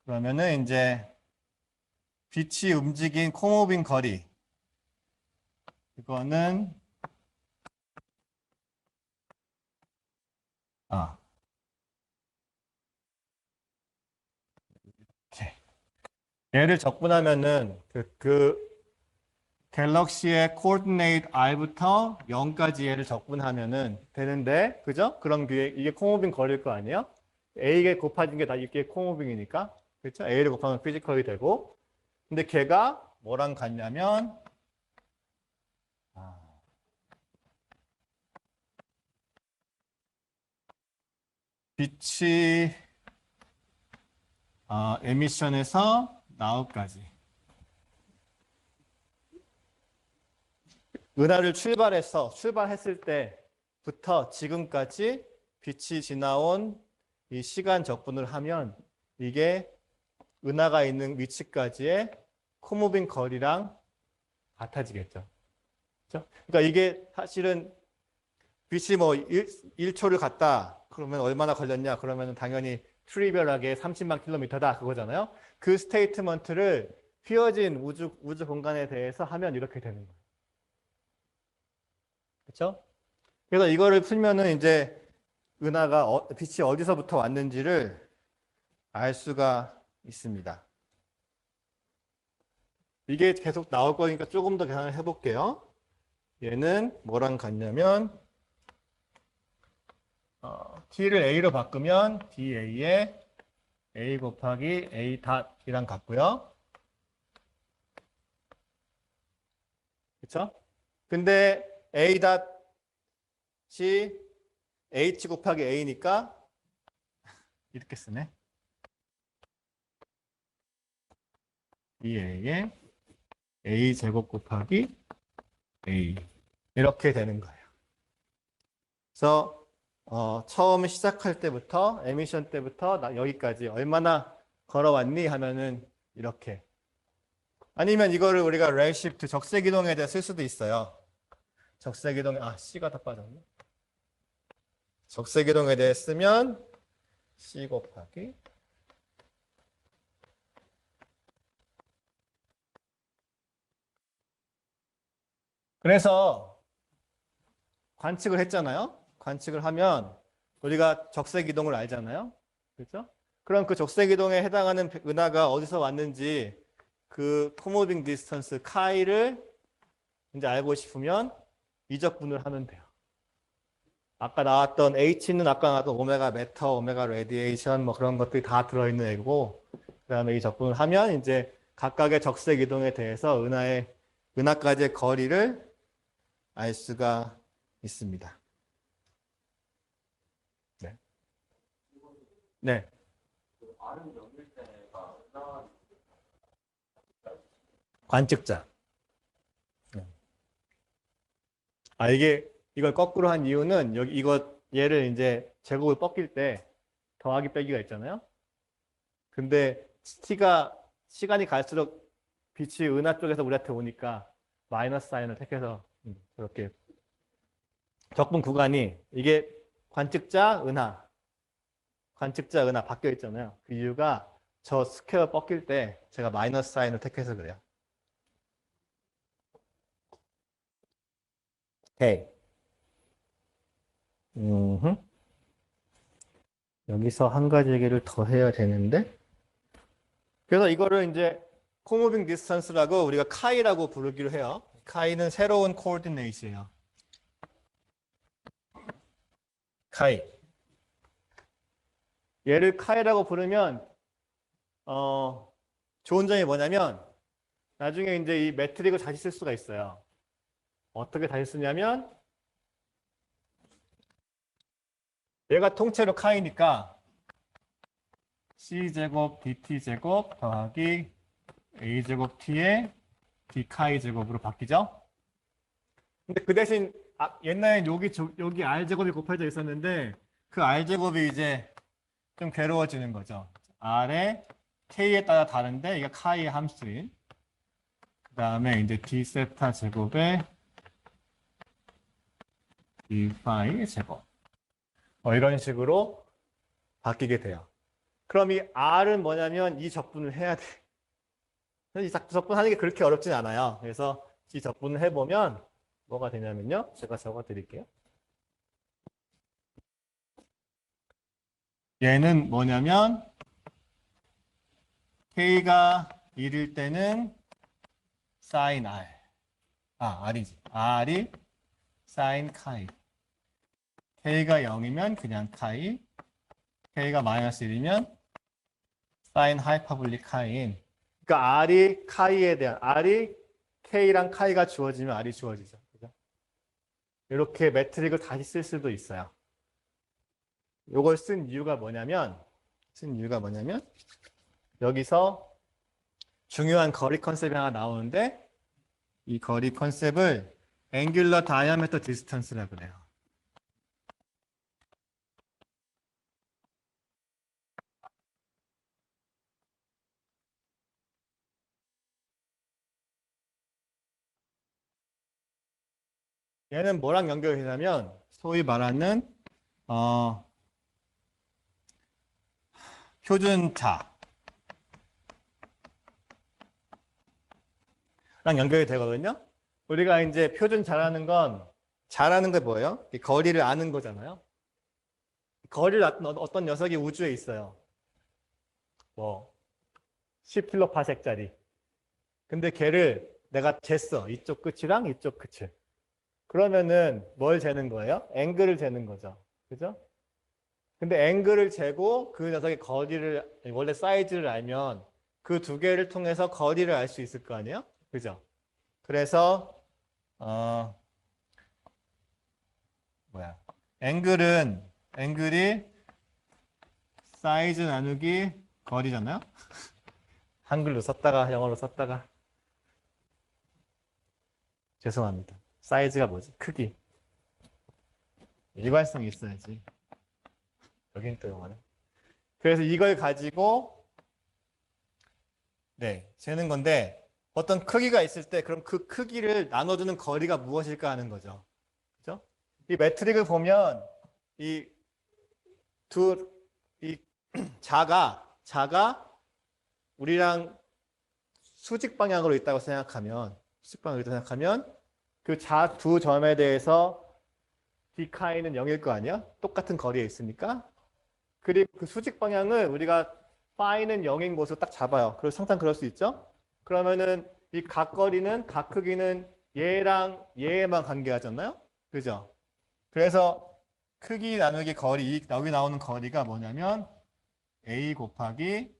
그러면은 이제 빛이 움직인 코모빙 거리 이거는 얘를 적분하면은 그 갤럭시의 코오디네이트 r부터 0까지 얘를 적분하면은 되는데 그죠? 그럼 이게 코모빙 거리일 거 아니에요? A에 곱해진 게 다 이게 코모빙이니까 그렇죠? A를 곱하면 피지컬이 되고 근데 걔가 뭐랑 같냐면 빛이 에미션에서 나우까지 은하를 출발했을 때부터 지금까지 빛이 지나온 이 시간 적분을 하면 이게 은하가 있는 위치까지의 코무빙 거리랑 같아지겠죠. 그렇죠? 그러니까 이게 사실은 빛이 뭐 1초를 갔다 그러면 얼마나 걸렸냐 그러면 당연히 트리비얼하게 30만 킬로미터다 그거잖아요. 그 스테이트먼트를 휘어진 우주 공간에 대해서 하면 이렇게 되는 거예요. 그렇죠? 그래서 이거를 풀면은 이제 은하가 빛이 어디서부터 왔는지를 알 수가 있습니다. 이게 계속 나올 거니까 조금 더 계산을 해볼게요. 얘는 뭐랑 같냐면 t를 a로 바꾸면 da에 a 곱하기 a 닷이랑 같고요. 그렇죠? 근데 a 닷이 h 곱하기 a니까 이렇게 쓰네. a에 a 제곱 곱하기 a 이렇게 되는 거예요. 그래서 처음 시작할 때부터 에미션 때부터 여기까지 얼마나 걸어왔니 하면은 이렇게 아니면 이거를 우리가 레드시프트 적색이동에 대해 쓸 수도 있어요. 적색이동에 C가 다 빠졌네. 적색이동에 대해 쓰면 C 곱하기 그래서 관측을 했잖아요. 관측을 하면 우리가 적색 이동을 알잖아요. 그렇죠? 그럼 그 적색 이동에 해당하는 은하가 어디서 왔는지 그 코모빙 디스턴스 카이를 이제 알고 싶으면 이적분을 하면 돼요. 아까 나왔던 H는 아까 나왔던 오메가 매터, 오메가 레디에이션 뭐 그런 것들이 다 들어있는 애고 그다음에 이 적분을 하면 이제 각각의 적색 이동에 대해서 은하의 은하까지의 거리를 알 수가 있습니다. 네. 네. 관측자. 네. 이걸 거꾸로 한 이유는 여기 얘를 이제 제곱을 꺾일 때 더하기 빼기가 있잖아요. 근데 시간이 갈수록 빛이 은하 쪽에서 우리한테 오니까 마이너스 사인을 택해서 그렇게 적분 구간이 이게 관측자 은하 바뀌어 있잖아요. 그 이유가 저 스퀘어 꺾일 때 제가 마이너스 사인을 택해서 그래요. 오케이. 여기서 한 가지 얘기를 더 해야 되는데 그래서 이거를 이제 코무빙 디스턴스라고 우리가 카이라고 부르기로 해요. 카이는 새로운 코오디네이트예요. 카이. 얘를 카이라고 부르면 좋은 점이 뭐냐면 나중에 이제 이 매트릭을 다시 쓸 수가 있어요. 어떻게 다시 쓰냐면 얘가 통째로 카이니까 c제곱 dt제곱 더하기 a제곱 t의 d카이 제곱으로 바뀌죠. 근데 그 대신 옛날엔 여기 r제곱이 곱해져 있었는데 그 r제곱이 이제 좀 괴로워지는 거죠. r의 k에 따라 다른데 이게 카이의 함수인. 그 다음에 이제 d 세타 제곱에 d 파이 제곱. 이런 식으로 바뀌게 돼요. 그럼 이 r은 뭐냐면 이 적분을 해야 돼. 이 적분하는 게 그렇게 어렵진 않아요. 그래서 이 적분을 해보면 뭐가 되냐면요. 제가 적어 드릴게요. 얘는 뭐냐면 k가 1일 때는 sin r. r이지. r이 sin 카이. k가 0이면 그냥 카이. k가 마이너스 1이면 sin 하이퍼블릭 카이인. 그러니까 r이 k랑 카이가 주어지면 r이 주어지죠. 그죠? 이렇게 매트릭을 다시 쓸 수도 있어요. 이걸 쓴 이유가 뭐냐면 여기서 중요한 거리 컨셉이 하나 나오는데 이 거리 컨셉을 앵귤러 다이아메터 디스턴스라고 해요. 얘는 뭐랑 연결이 되냐면 소위 말하는 표준차랑 연결이 되거든요. 우리가 이제 표준차라는 게 뭐예요? 거리를 아는 거잖아요. 거리를 아는 어떤 녀석이 우주에 있어요. 뭐 10kp짜리. 근데 걔를 내가 쟀어. 이쪽 끝이랑 이쪽 끝을. 그러면은 뭘 재는 거예요? 앵글을 재는 거죠. 그죠? 근데 앵글을 재고 그 녀석의 거리를 원래 사이즈를 알면 그 두 개를 통해서 거리를 알 수 있을 거 아니에요? 그죠? 그래서 앵글이 사이즈 나누기 거리잖아요. 한글로 썼다가 영어로 썼다가 죄송합니다. 사이즈가 뭐지? 크기. 일관성이 있어야지. 여긴 또 영어네. 그래서 이걸 가지고 재는 건데 어떤 크기가 있을 때 그럼 그 크기를 나눠주는 거리가 무엇일까 하는 거죠. 그죠? 이 매트릭을 보면 이 자가 우리랑 수직 방향으로 있다고 생각하면 그 두 점에 대해서 d카이는 0일 거 아니야? 똑같은 거리에 있으니까. 그리고 그 수직 방향을 우리가 파이는 0인 곳으로 딱 잡아요. 그래서 항상 그럴 수 있죠? 그러면은 이 각 크기는 얘랑 얘만 관계하잖아요? 그죠? 그래서 크기 나누기 거리, 여기 나오는 거리가 뭐냐면 a 곱하기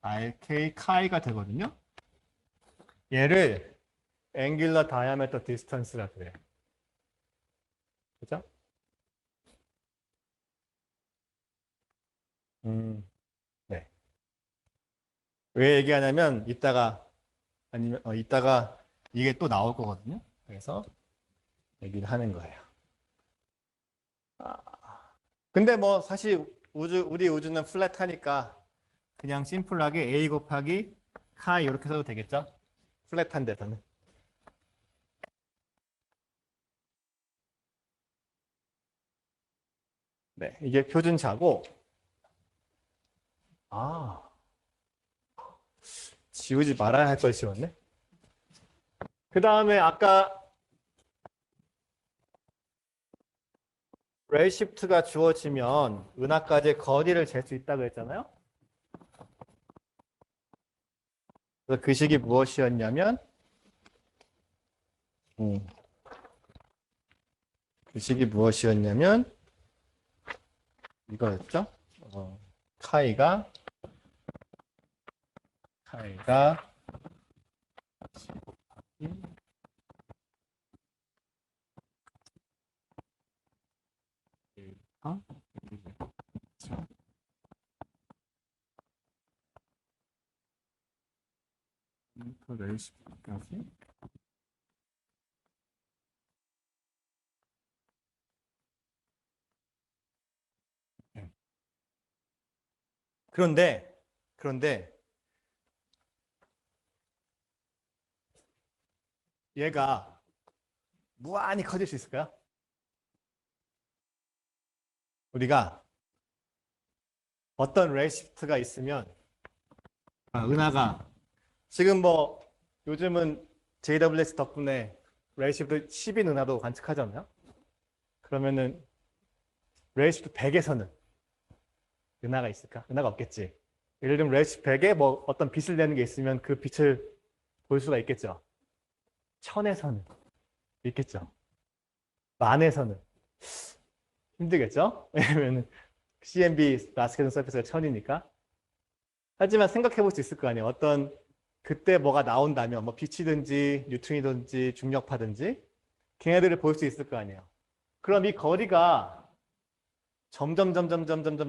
rk 카이가 되거든요. 얘를 angular diameter distance라 그래. 그죠? 네. 왜 얘기하냐면 이따가 이게 또 나올 거거든요. 그래서 얘기를 하는 거예요. 아, 근데 뭐 사실 우리 우주는 플랫하니까 그냥 심플하게 a 곱하기 카이 이렇게 써도 되겠죠? 플랫한 데서는. 네, 이게 표준차고. 아, 지우지 말아야 할 걸 지웠네. 그 다음에 아까 레시프트가 주어지면 은하까지의 거리를 잴 수 있다고 했잖아요. 그래서 그 식이 무엇이었냐면 그 식이 무엇이었냐면 이거였죠. 카이가 레시피까지 그런데 얘가 무한히 커질 수 있을까요? 우리가 어떤 레시프트가 있으면 은하가 지금 뭐 요즘은 JWS 덕분에 레시프트 10인 은하도 관측하잖아요. 그러면은 레시프트 100에서는 은하가 있을까? 은하가 없겠지. 예를 들면 레시프트 100에 뭐 어떤 빛을 내는 게 있으면 그 빛을 볼 수가 있겠죠. 1000에서는 있겠죠. 만에서는 힘들겠죠? 왜냐면 CMB 라스케든 서피스가 1000이니까. 하지만 생각해 볼 수 있을 거 아니에요. 어떤 그때 뭐가 나온다면 뭐 빛이든지 뉴트론이든지 중력파든지 걔네들을 볼 수 있을 거 아니에요. 그럼 이 거리가 점점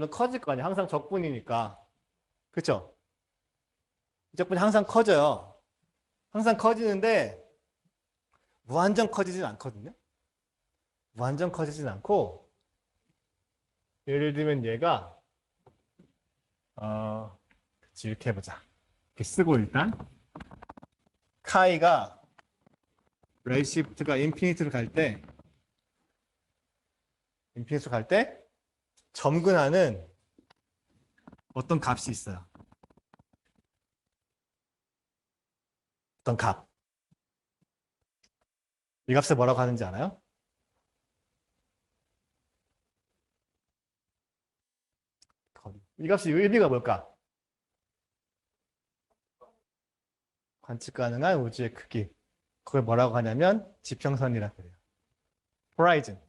커질 거 아니에요. 항상 적분이니까. 그렇죠? 적분이 항상 커져요. 항상 커지는데 무한정 커지진 않거든요. 무한정 커지진 않고 예를 들면 얘가 이렇게 해보자. 이렇게 쓰고 일단 카이가 레시프트가 인피니트로 갈 때 점근하는 어떤 값이 있어요. 어떤 값. 이 값을 뭐라고 하는지 알아요? 이 값의 의미가 뭘까? 관측 가능한 우주의 크기. 그걸 뭐라고 하냐면 지평선이라고 그래요. 호라이즌.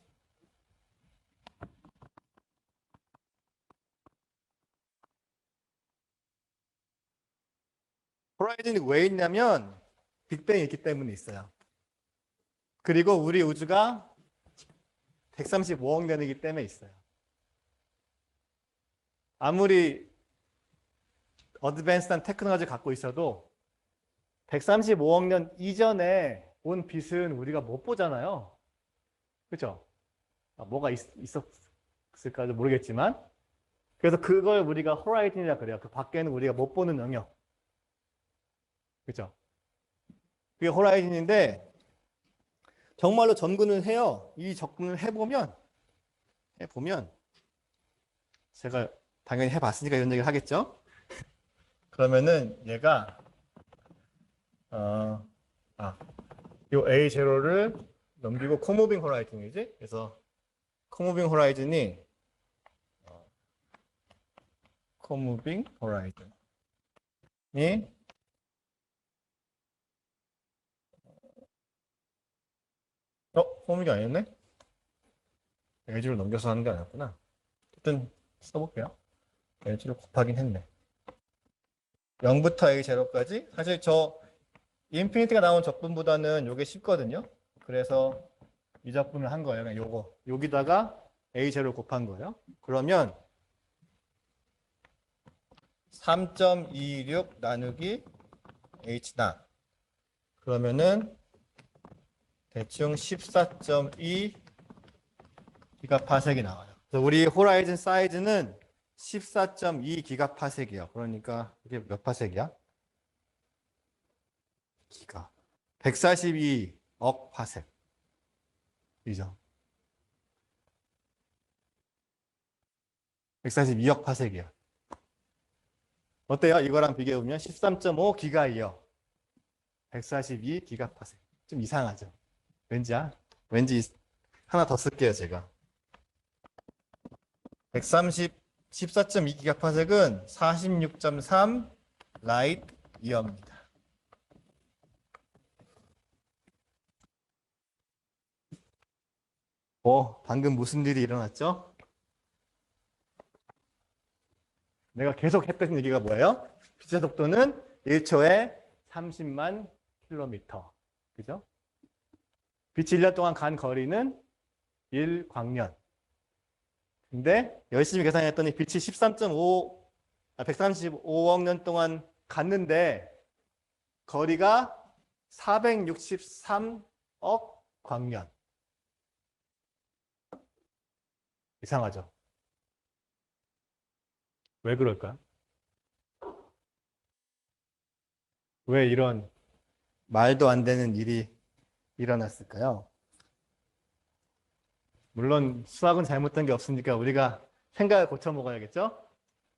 호라이즌이 왜 있냐면 빅뱅이 있기 때문에 있어요. 그리고 우리 우주가 135억 년이기 때문에 있어요. 아무리 어드밴스한 테크놀로지 갖고 있어도 135억 년 이전에 온 빛은 우리가 못 보잖아요. 그렇죠? 뭐가 있었을까도 모르겠지만 그래서 그걸 우리가 호라이즌이라 그래요. 그 밖에는 우리가 못 보는 영역. 그렇죠? 그게 호라이즌인데 정말로 점근을 해요. 이 접근을 해보면 제가 당연히 해봤으니까 이런 얘기를 하겠죠. 그러면은 얘가 요 A0를 넘기고 코무빙 호라이즌이지. 그래서 코무빙 호라이즌이 코무빙이 아니었네? A0를 넘겨서 하는 게 아니었구나. 어쨌든 써볼게요. A0를 곱하긴 했네. 0부터 A0까지 사실 저 인피니티가 나온 적분보다는 요게 쉽거든요. 그래서 이 적분을 한 거예요. 그냥 요거. 여기다가 A0를 곱한 거예요. 그러면 3.26 나누기 H나. 그러면은 대충 14.2 기가파섹이 나와요. 그래서 우리 호라이즌 사이즈는 14.2 기가파섹이에요. 그러니까 이게 몇 파섹이야? 기가. 142억 파섹. 이죠. 142억 파섹이야. 어때요? 이거랑 비교해보면 13.5 기가이요. 142 기가파섹. 좀 이상하죠? 왠지 하나 더 쓸게요, 제가. 14.2 기가파섹은 46.3 라이트 이어입니다. 방금 무슨 일이 일어났죠? 내가 계속 했던 얘기가 뭐예요? 빛의 속도는 1초에 30만 킬로미터. 그죠? 빛이 1년 동안 간 거리는 1광년. 근데 열심히 계산했더니 빛이 135억 년 동안 갔는데 거리가 463억 광년. 이상하죠? 왜 그럴까? 왜 이런 말도 안 되는 일이 일어났을까요? 물론 수학은 잘못된 게 없으니까 우리가 생각을 고쳐 먹어야겠죠?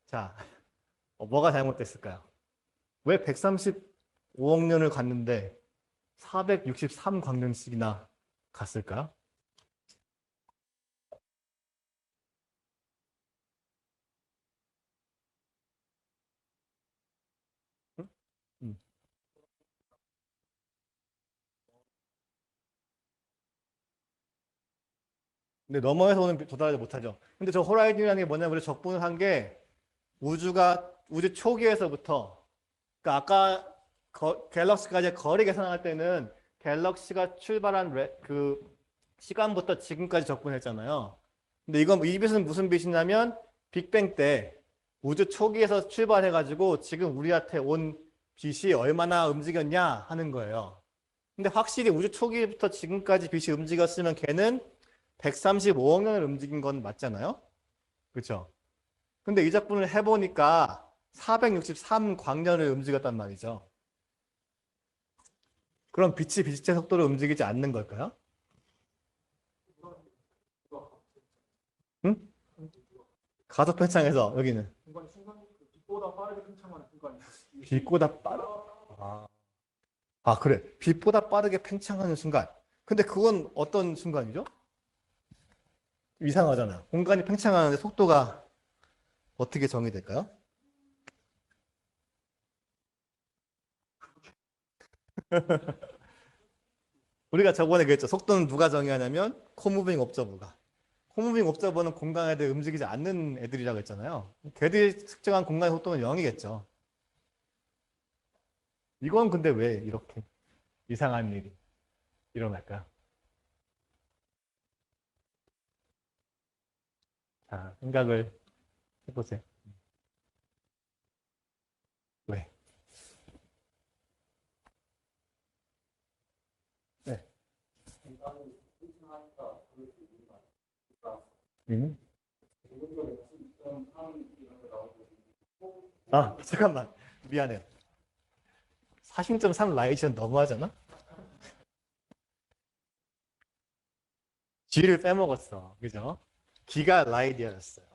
자, 뭐가 잘못됐을까요? 왜 135억 년을 갔는데 463광년씩이나 갔을까요? 응? 음. 근데 너머에서 오는 도달하지 못하죠. 근데 저 호라이즌이라는 게 뭐냐면 우리 적분을 한 게 우주 초기에서부터 그러니까 아까 갤럭시까지 거리 계산할 때는 갤럭시가 출발한 그 시간부터 지금까지 적분했잖아요. 근데 이 빛은 무슨 빛이냐면 빅뱅 때 우주 초기에서 출발해가지고 지금 우리한테 온 빛이 얼마나 움직였냐 하는 거예요. 근데 확실히 우주 초기부터 지금까지 빛이 움직였으면 걔는 135억 년을 움직인 건 맞잖아요. 그렇죠? 근데 이 작품을 해보니까 463광년을 움직였단 말이죠. 그럼 빛이 빛의 속도로 움직이지 않는 걸까요? 응? 가속 팽창해서 여기는 빛보다 빠르게 팽창하는 순간이 빛보다 빠르. 그래. 빛보다 빠르게 팽창하는 순간. 근데 그건 어떤 순간이죠? 이상하잖아요. 공간이 팽창하는데 속도가 어떻게 정의될까요? 우리가 저번에 그랬죠. 속도는 누가 정의하냐면 코무빙 옵저버가. 코무빙 옵저버는 공간에 대해 움직이지 않는 애들이라고 했잖아요. 걔들이 측정한 공간의 속도는 0이겠죠. 이건 근데 왜 이렇게 이상한 일이 일어날까요? 자, 생각을 해보세요. 왜? 네. 음? 잠깐만. 미안해요. 40.3 라이즈는 너무하잖아? G를 빼먹었어. 그죠? 기가 라이디어였어요.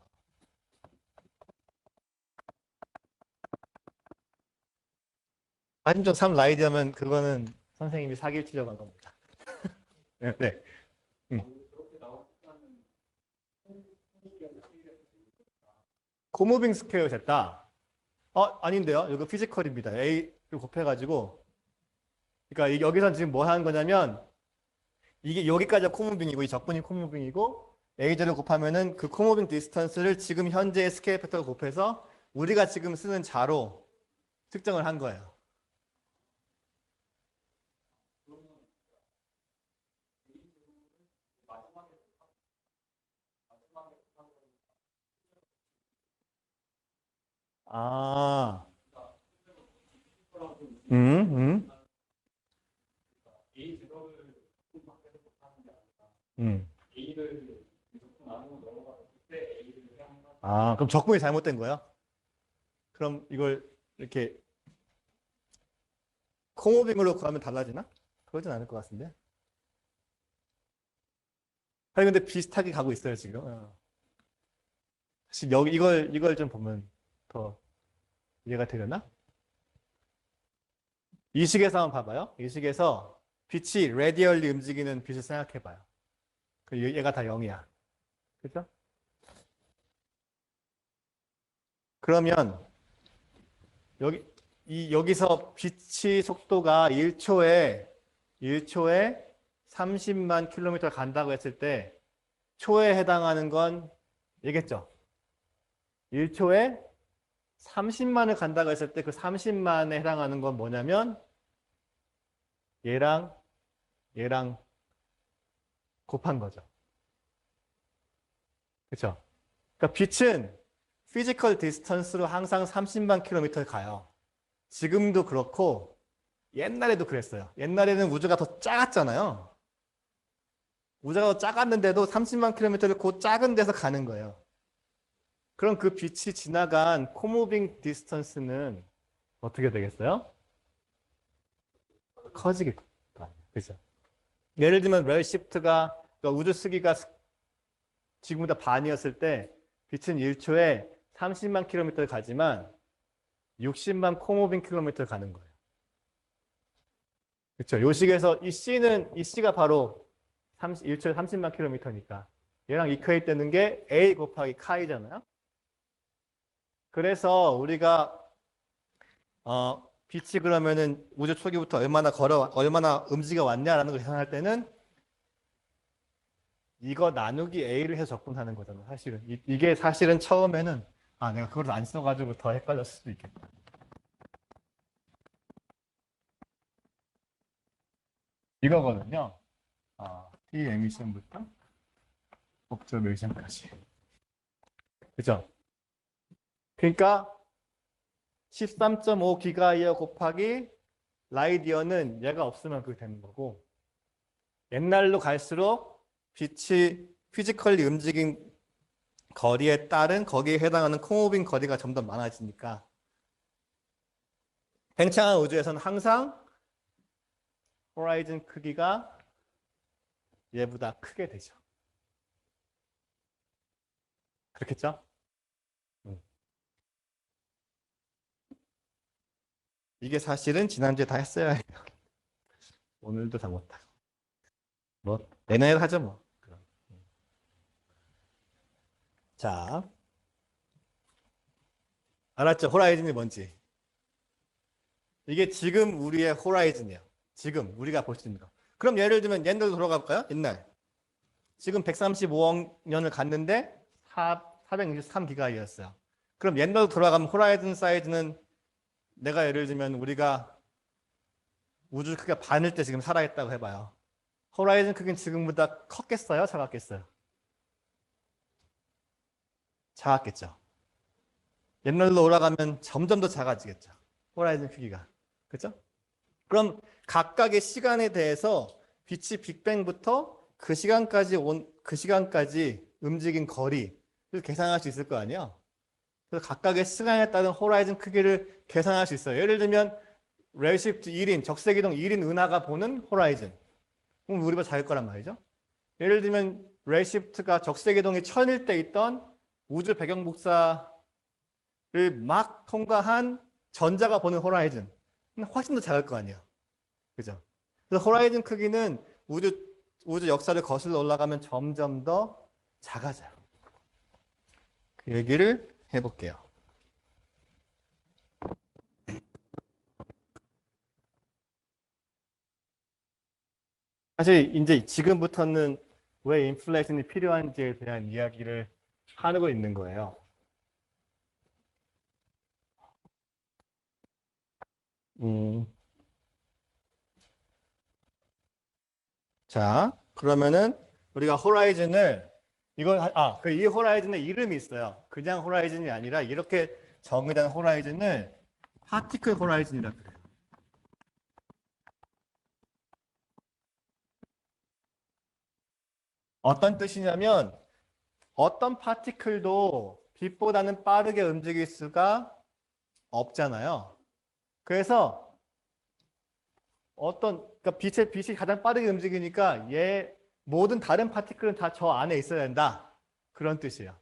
40.3 라이디어면 그거는 선생님이 사기를 치려고 한 겁니다. 네. 네. 코무빙 스퀘어 됐다. 아닌데요. 이거 피지컬입니다. A를 곱해가지고. 그러니까 여기서 지금 뭐 하는 거냐면 이게 여기까지가 코무빙이고 이 적분이 코무빙이고 A제를 곱하면은 그 코무빙 디스턴스를 지금 현재의 스케일 팩터로 곱해서 우리가 지금 쓰는 자로 측정을 한 거예요. 아, 음, 음, A 제곱을 밖에서 못하는 게 아니라 음. A를 무조건 안으로 넣어가지고 그때 A를 그냥 아, 그럼 적분이 잘못된 거야? 그럼 이걸 이렇게 코모빙으로 구하면 달라지나? 그러진 않을 것 같은데. 아니 근데 비슷하게 가고 있어요 지금. 지금 여기 이걸 좀 보면 더 이해가 되려나? 이 식에서 한번 봐봐요. 이 식에서 빛이 레디얼리 움직이는 빛을 생각해봐요. 얘가 다 0이야. 그죠? 그러면 여기 여기서 빛의 속도가 1초에 30만 킬로미터 간다고 했을 때 초에 해당하는 건 얘겠죠. 1초에 30만을 간다고 했을 때 그 30만에 해당하는 건 뭐냐면 얘랑 얘랑 곱한 거죠. 그렇죠? 그러니까 빛은 피지컬 디스턴스로 항상 30만 킬로미터를 가요. 지금도 그렇고 옛날에도 그랬어요. 옛날에는 우주가 더 작았잖아요. 우주가 더 작았는데도 30만 킬로미터를 그 작은 데서 가는 거예요. 그럼 그 빛이 지나간 코무빙 디스턴스는 어떻게 되겠어요? 커지겠다. 그죠? 예를 들면 렐시프트가 그러니까 우주 시기가 지금보다 반이었을 때 빛은 1초에 30만 킬로미터를 가지만 60만 코모빙 킬로미터를 가는 거예요. 그렇죠? 요 식에서 이 C가 바로 1초에 30만 킬로미터니까 얘랑 이퀄 되는 게 A 곱하기 카이잖아요. 그래서 우리가 빛이 그러면은 우주 초기부터 얼마나 움직여 왔냐라는 걸 계산할 때는 이거 나누기 A를 해서 적분하는 거잖아. 사실은 이게 사실은 처음에는 내가 그걸 안 써가지고 더 헷갈렸을 수도 있겠다. 이거거든요. T 에미션부터 옵저베이션까지. 그죠? 그러니까 13.5 기가이어 곱하기 라이디어는 얘가 없으면 그게 되는 거고 옛날로 갈수록 빛이 피지컬리 움직인 거리에 따른 거기에 해당하는 코모빙 거리가 점 더 많아지니까 팽창한 우주에서는 항상 호라이즌 크기가 얘보다 크게 되죠. 그렇겠죠? 이게 사실은 지난주에 다 했어야 해요. 오늘도 다 못하고. 뭐 내년에 하죠 뭐. 그럼. 자, 알았죠? 호라이즌이 뭔지. 이게 지금 우리의 호라이즌이에요. 지금 우리가 볼 수 있는 거. 그럼 예를 들면 옛날로 돌아가 볼까요? 옛날. 지금 135억 년을 갔는데 463기가이었어요. 그럼 옛날로 돌아가면 호라이즌 사이즈는 내가 예를 들면 우리가 우주 크기가 반일 때 지금 살아있다고 해봐요. 호라이즌 크기는 지금보다 컸겠어요? 작았겠어요? 작았겠죠. 옛날로 돌아가면 점점 더 작아지겠죠. 호라이즌 크기가. 그죠? 그럼 각각의 시간에 대해서 빛이 빅뱅부터 그 시간까지 움직인 거리를 계산할 수 있을 거 아니에요? 그래서 각각의 시간에 따른 호라이즌 크기를 계산할 수 있어요. 예를 들면 레드시프트 1인, 적색이동 1인 은하가 보는 호라이즌. 그럼 우리보다 작을 거란 말이죠. 예를 들면 레드시프트가 적색이동이 1000일 때 있던 우주 배경 복사를 막 통과한 전자가 보는 호라이즌. 훨씬 더 작을 거 아니에요. 그죠? 그래서 호라이즌 크기는 우주 역사를 거슬러 올라가면 점점 더 작아져요. 그 얘기를 해볼게요. 사실 이제 지금부터는 왜 인플레이션이 필요한지에 대한 이야기를 하고 있는 거예요. 자, 그러면은 우리가 호라이즌을 이 호라이즌의 이름이 있어요. 그냥 호라이즌이 아니라 이렇게 정의된 호라이즌을 파티클 호라이즌이라고 그래요. 어떤 뜻이냐면 어떤 파티클도 빛보다는 빠르게 움직일 수가 없잖아요. 그래서 그러니까 빛이 가장 빠르게 움직이니까 모든 다른 파티클은 다 저 안에 있어야 된다. 그런 뜻이에요.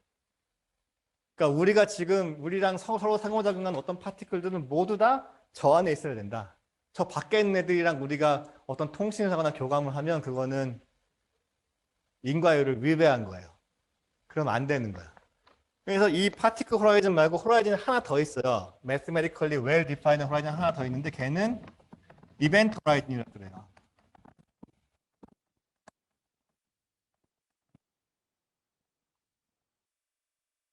그러니까 우리가 지금 우리랑 서로 상호작용하는 어떤 파티클들은 모두 다 저 안에 있어야 된다. 저 밖에 있는 애들이랑 우리가 어떤 통신을 하거나 교감을 하면 그거는 인과율을 위배한 거예요. 그럼 안 되는 거야. 그래서 이 파티클 호라이즌 말고 호라이즌 하나 더 있어요. Mathematically well defined 호라이즌 하나 더 있는데 걔는 이벤트 호라이즌이라고 그래요.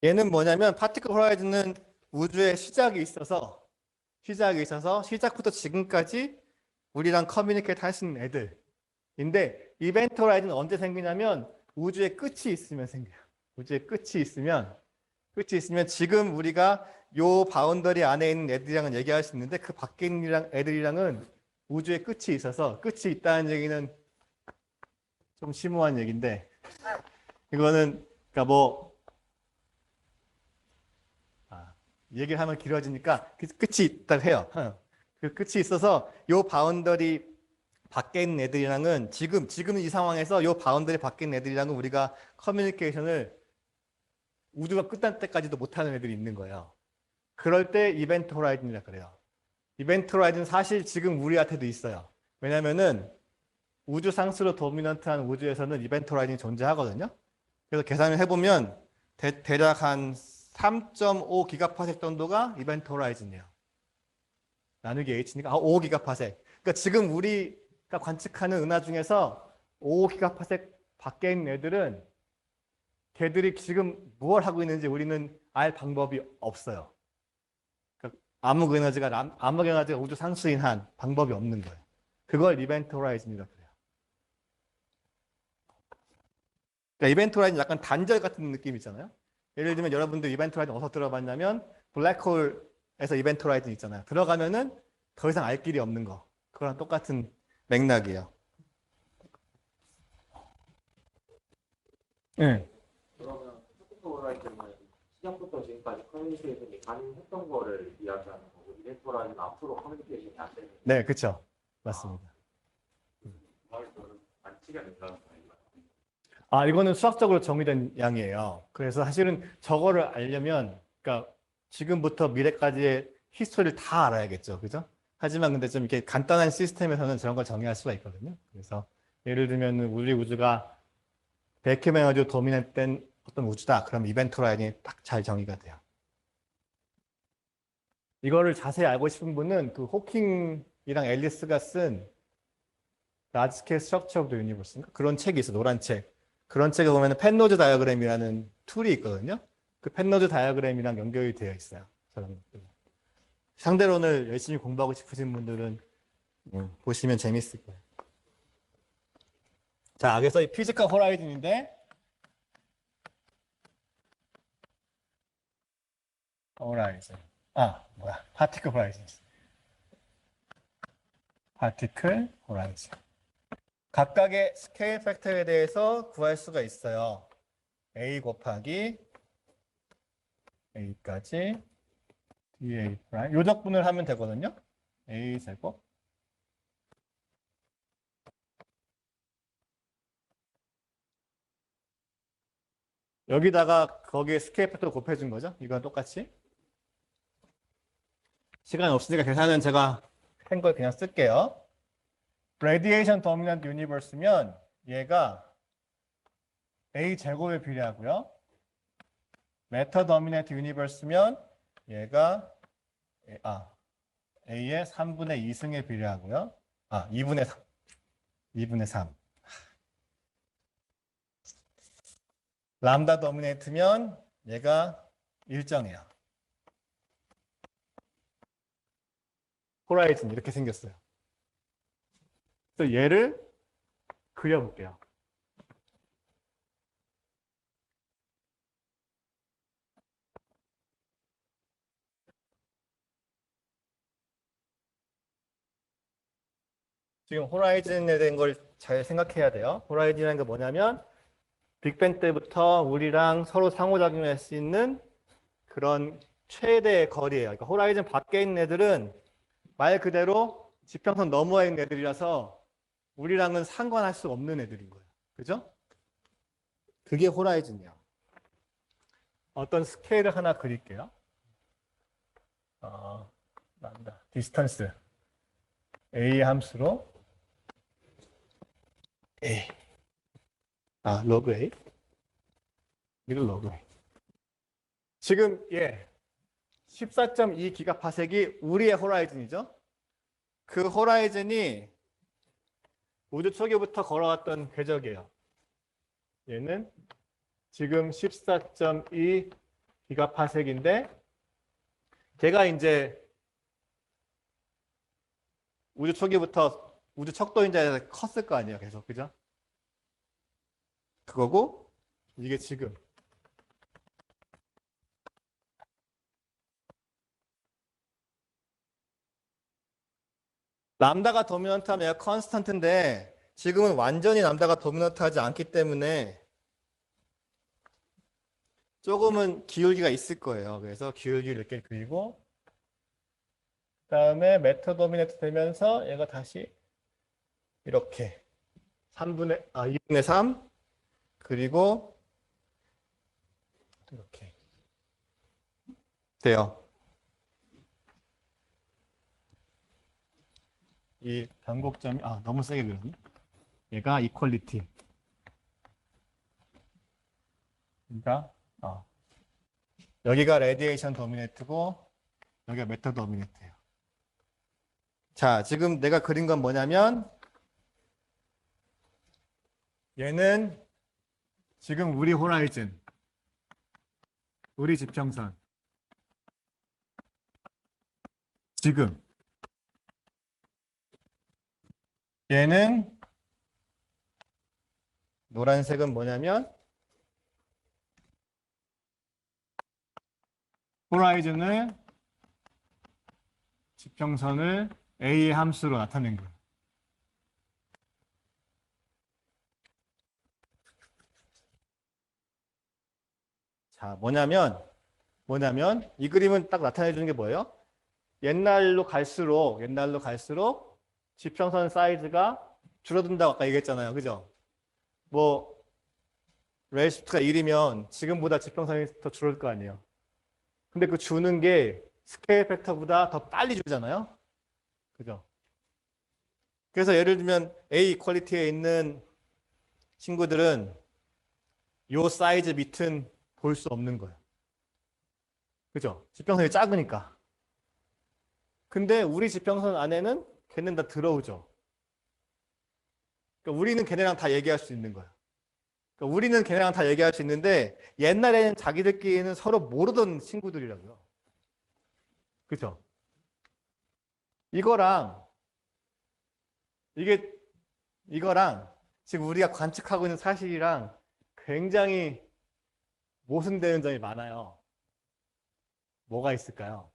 얘는 뭐냐면 파티클 호라이즌은 우주에 시작부터 지금까지 우리랑 커뮤니케이트 할 수 있는 애들인데 이벤트 호라이즌은 언제 생기냐면 우주의 끝이 있으면 생겨요. 우주의 끝이 있으면 지금 우리가 요 바운더리 안에 있는 애들이랑은 얘기할 수 있는데 그 밖에 있는 애들이랑은 우주의 끝이 있어서 끝이 있다는 얘기는 좀 심오한 얘기인데 이거는 그러니까 얘기를 하면 길어지니까 그 끝이 있다고 해요. 그 끝이 있어서 요 바운더리 밖에 있는 애들이랑은 지금 이 상황에서 요 바운더리 밖에 있는 애들이랑은 우리가 커뮤니케이션을 우주가 끝날 때까지도 못하는 애들이 있는 거예요. 그럴 때 이벤트 호라이즌이라 그래요. 이벤트 호라이즌 사실 지금 우리한테도 있어요. 왜냐면은 우주 상수로 도미넌트한 우주에서는 이벤트 호라이즌이 존재하거든요. 그래서 계산을 해보면 대략 한 3.5 기가파섹 정도가 이벤트 호라이즌이에요. 나누기 h니까 5 기가파섹. 그러니까 지금 우리가 관측하는 은하 중에서 5 기가파섹 밖에 있는 애들은 걔들이 지금 무엇을 하고 있는지 우리는 알 방법이 없어요. 그러니까 암흑 에너지가 우주 상수인 한 방법이 없는 거예요. 그걸 이벤트 호라이즌이라고 그래요. 그러니까 이벤트 호라이즌 약간 단절 같은 느낌 있잖아요. 예를 들면 여러분들 이벤트 호라이즌 어디서 들어봤냐면 블랙홀에서 이벤트 호라이즌 있잖아요. 들어가면은 더 이상 알 길이 없는 거. 그거랑 똑같은 맥락이에요. 네. 그러면 파티클 호라이즌은 시작부터 지금까지 커뮤니케이션이 가능했던 거를 이야기하는 거고 이벤트 호라이즌은 앞으로 커뮤니케이션이 안 되는 거고. 네, 그렇죠. 맞습니다. 안치가 된다는 거예요. 이거는 수학적으로 정의된 양이에요. 그래서 사실은 저거를 알려면, 그러니까 지금부터 미래까지의 히스토리를 다 알아야겠죠. 그죠? 하지만 근데 좀 이렇게 간단한 시스템에서는 저런 걸 정의할 수가 있거든요. 그래서 예를 들면 우리 우주가 백큐 에너지로 도미네된 어떤 우주다. 그럼 이벤트 라인이 딱 잘 정의가 돼요. 이거를 자세히 알고 싶은 분은 그 호킹이랑 앨리스가 쓴 Large Scale Structure of the Universe 그런 책이 있어요. 노란 책. 그런 책에 보면 펜노즈 다이어그램이라는 툴이 있거든요. 그 펜노즈 다이어그램이랑 연결이 되어 있어요. 상대론을 열심히 공부하고 싶으신 분들은 보시면 재밌을 거예요. 자, 그래서 이 피지컬 호라이즌인데 호라이즌. 파티클 호라이즌. 파티클 호라이즌. 각각의 스케일 팩터에 대해서 구할 수가 있어요. a 곱하기 a까지 dA 프라임. 요적분을 하면 되거든요. a 제곱 여기다가 거기에 스케일 팩터 곱해준 거죠. 이건 똑같이. 시간이 없으니까 계산은 제가 한 걸 그냥 쓸게요. Radiation Dominant Universe면 얘가 A 제곱에 비례하고요. Matter Dominant Universe면 얘가 A의 3분의 2승에 비례하고요. 2분의 3. 2분의 3. 람다 도미네이트면 얘가 일정해요. 호라이즌 이렇게 생겼어요. 그래서 얘를 그려볼게요. 지금 호라이즌에 대한 걸 잘 생각해야 돼요. 호라이즌이라는 게 뭐냐면 빅뱅 때부터 우리랑 서로 상호작용할 수 있는 그런 최대의 거리예요. 그러니까 호라이즌 밖에 있는 애들은 말 그대로 지평선 너머에 있는 애들이라서 우리랑은 상관할 수 없는 애들인 거예요. 그죠? 그게 호라이즌이야. 어떤 스케일을 하나 그릴게요. 난다. 디스턴스. A 함수로 A. 로그 A. 이거 로그 A. 지금 14.2 기가파섹이 우리의 호라이즌이죠. 그 호라이즌이 우주 초기부터 걸어왔던 궤적이에요. 얘는 지금 14.2 기가파섹인데 걔가 이제 우주 초기부터 우주 척도인자에서 컸을 거 아니에요. 계속. 그죠? 그거고 이게 지금 람다가 도미넌트하면 얘가 컨스턴트인데 지금은 완전히 람다가 도미넌트하지 않기 때문에 조금은 기울기가 있을 거예요. 그래서 기울기를 이렇게 그리고 그다음에 메터 도미넌트 되면서 얘가 다시 이렇게 2분의 3 그리고 이렇게 돼요. 이 변곡점이 너무 세게 그렸네. 얘가 이퀄리티. 그러니까 여기가 레디에이션 도미네이트고 여기가 메터 도미네이트예요. 자, 지금 내가 그린 건 뭐냐면 얘는 지금 우리 호라이즌, 우리 지평선. 지금 얘는 노란색은 뭐냐면 호라이즌을 지평선을 A의 함수로 나타낸 거예요. 자, 뭐냐면 이 그림은 딱 나타내 주는 게 뭐예요? 옛날로 갈수록 지평선 사이즈가 줄어든다고 아까 얘기했잖아요. 그죠? 뭐 레이시프트가 1이면 지금보다 지평선이 더 줄을 거 아니에요. 근데 그 주는 게 스케일 팩터보다 더 빨리 주잖아요. 그죠? 그래서 예를 들면 A 퀄리티에 있는 친구들은 요 사이즈 밑은 볼 수 없는 거예요. 그죠? 지평선이 작으니까. 근데 우리 지평선 안에는 걔는 다 들어오죠. 그러니까 우리는 걔네랑 다 얘기할 수 있는 거예요. 그러니까 우리는 걔네랑 다 얘기할 수 있는데 옛날에는 자기들끼리는 서로 모르던 친구들이라고요. 그죠? 이거랑 지금 우리가 관측하고 있는 사실이랑 굉장히 모순되는 점이 많아요. 뭐가 있을까요?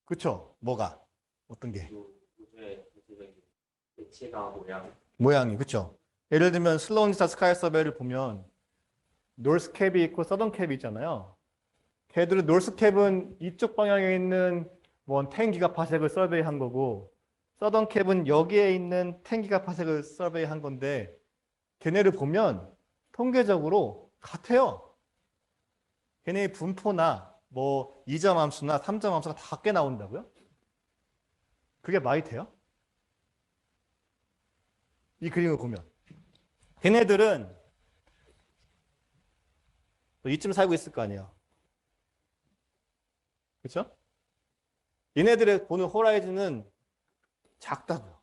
그쵸? 뭐가? 어떤 게? 우주의 대체적인 배치나 모양이, 그쵸? 예를 들면 슬로우니스타 스카이 서베이를 보면 노스캡이 있고 서던캡이 있잖아요. 걔들은 노스캡은 이쪽 방향에 있는 뭐 10기가파섹을 서베이한 거고 서던캡은 여기에 있는 10기가파섹을 서베이한 건데 걔네를 보면 통계적으로 같아요. 걔네의 분포나 뭐 2점 함수나 3점 함수가 다 같게 나온다고요? 그게 말이 돼요? 이 그림을 보면 걔네들은 또 이쯤 살고 있을 거 아니에요. 그렇죠? 얘네들의 보는 호라이즌은 작다고요.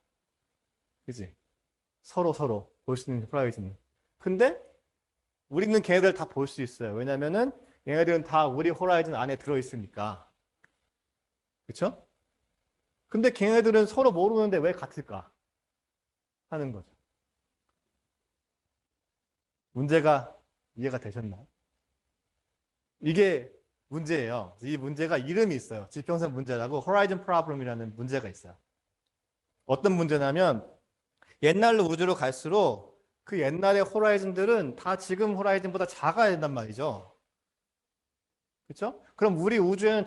그지? 서로 볼 수 있는 호라이즌은. 근데 우리는 걔네들 다 볼 수 있어요. 왜냐면은 얘네들은 다 우리 호라이즌 안에 들어있으니까. 그렇죠? 근데 걔네들은 서로 모르는데 왜 같을까? 하는 거죠. 문제가 이해가 되셨나요? 이게 문제예요. 이 문제가 이름이 있어요. 지평선 문제라고 Horizon Problem이라는 문제가 있어요. 어떤 문제냐면 옛날로 우주로 갈수록 그 옛날의 호라이즌들은 다 지금 호라이즌보다 작아야 된단 말이죠. 그렇죠? 그럼 우리 우주에는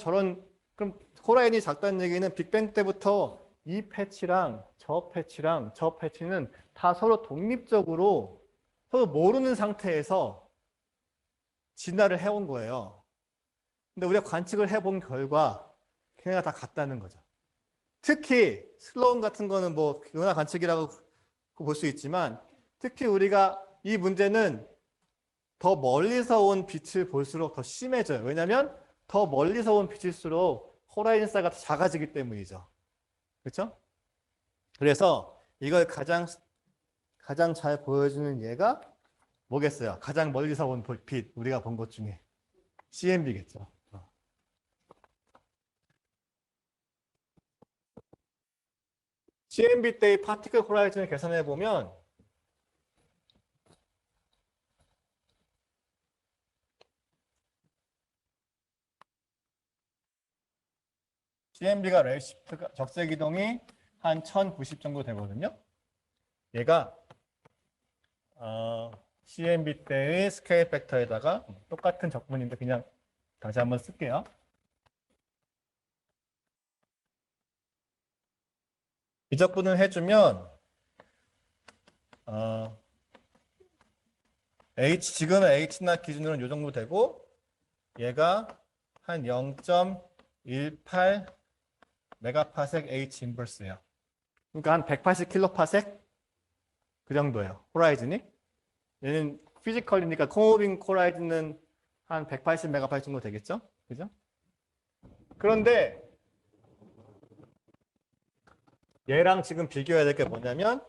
그럼 호라이즌이 작다는 얘기는 빅뱅 때부터 이 패치랑 저 패치는 다 서로 독립적으로 서로 모르는 상태에서 진화를 해온 거예요. 근데 우리가 관측을 해본 결과 걔네가 다 같다는 거죠. 특히 슬로운 같은 거는 뭐 은하 관측이라고 볼 수 있지만 특히 우리가 이 문제는 더 멀리서 온 빛을 볼수록 더 심해져요. 왜냐하면 더 멀리서 온 빛일수록 호라이즌 사이가 더 작아지기 때문이죠. 그렇죠? 그래서 이걸 가장 잘 보여주는 예가 뭐겠어요? 가장 멀리서 온 빛 우리가 본 것 중에 CMB겠죠. CMB 때의 파티클 호라이즌을 계산해 보면 CMB가 레드시프트가 적색 이동이 한 1090 정도 되거든요. 얘가 CMB 때의 스케일 팩터에다가 똑같은 적분인데 그냥 다시 한번 쓸게요. 이 적분을 해주면 지금은 H나 기준으로는 이 정도 되고 얘가 한 0.18 메가파섹 H 인버스예요. 그러니까 한 180 킬로파섹 그 정도예요. 호라이즌이. 얘는 피지컬이니까 코모빙 호라이즌은 한 180 메가파섹 정도 되겠죠? 그죠? 그런데 얘랑 지금 비교해야 될 게 뭐냐면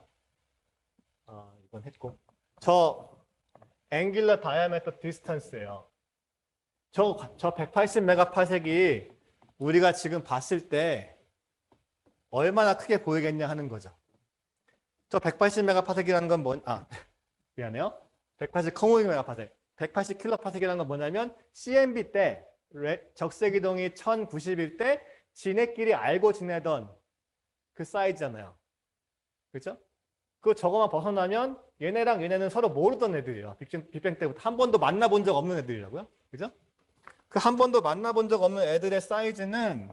이건 했고 저 앵귤러 다이아메터 디스턴스예요. 저 180 메가파섹이 우리가 지금 봤을 때 얼마나 크게 보이겠냐 하는 거죠. 저 180 메가파섹이라는 건 미안해요. 180 커모빙 메가파섹. 180 킬로파섹이라는 건 뭐냐면 CMB 때 적색 이동이 1090일 때 지네끼리 알고 지내던 그 사이즈잖아요. 그렇죠? 저거만 벗어나면 얘네랑 얘네는 서로 모르던 애들이에요. 빅뱅 때부터 한 번도 만나본 적 없는 애들이라고요. 그죠? 그 한 번도 만나본 적 없는 애들의 사이즈는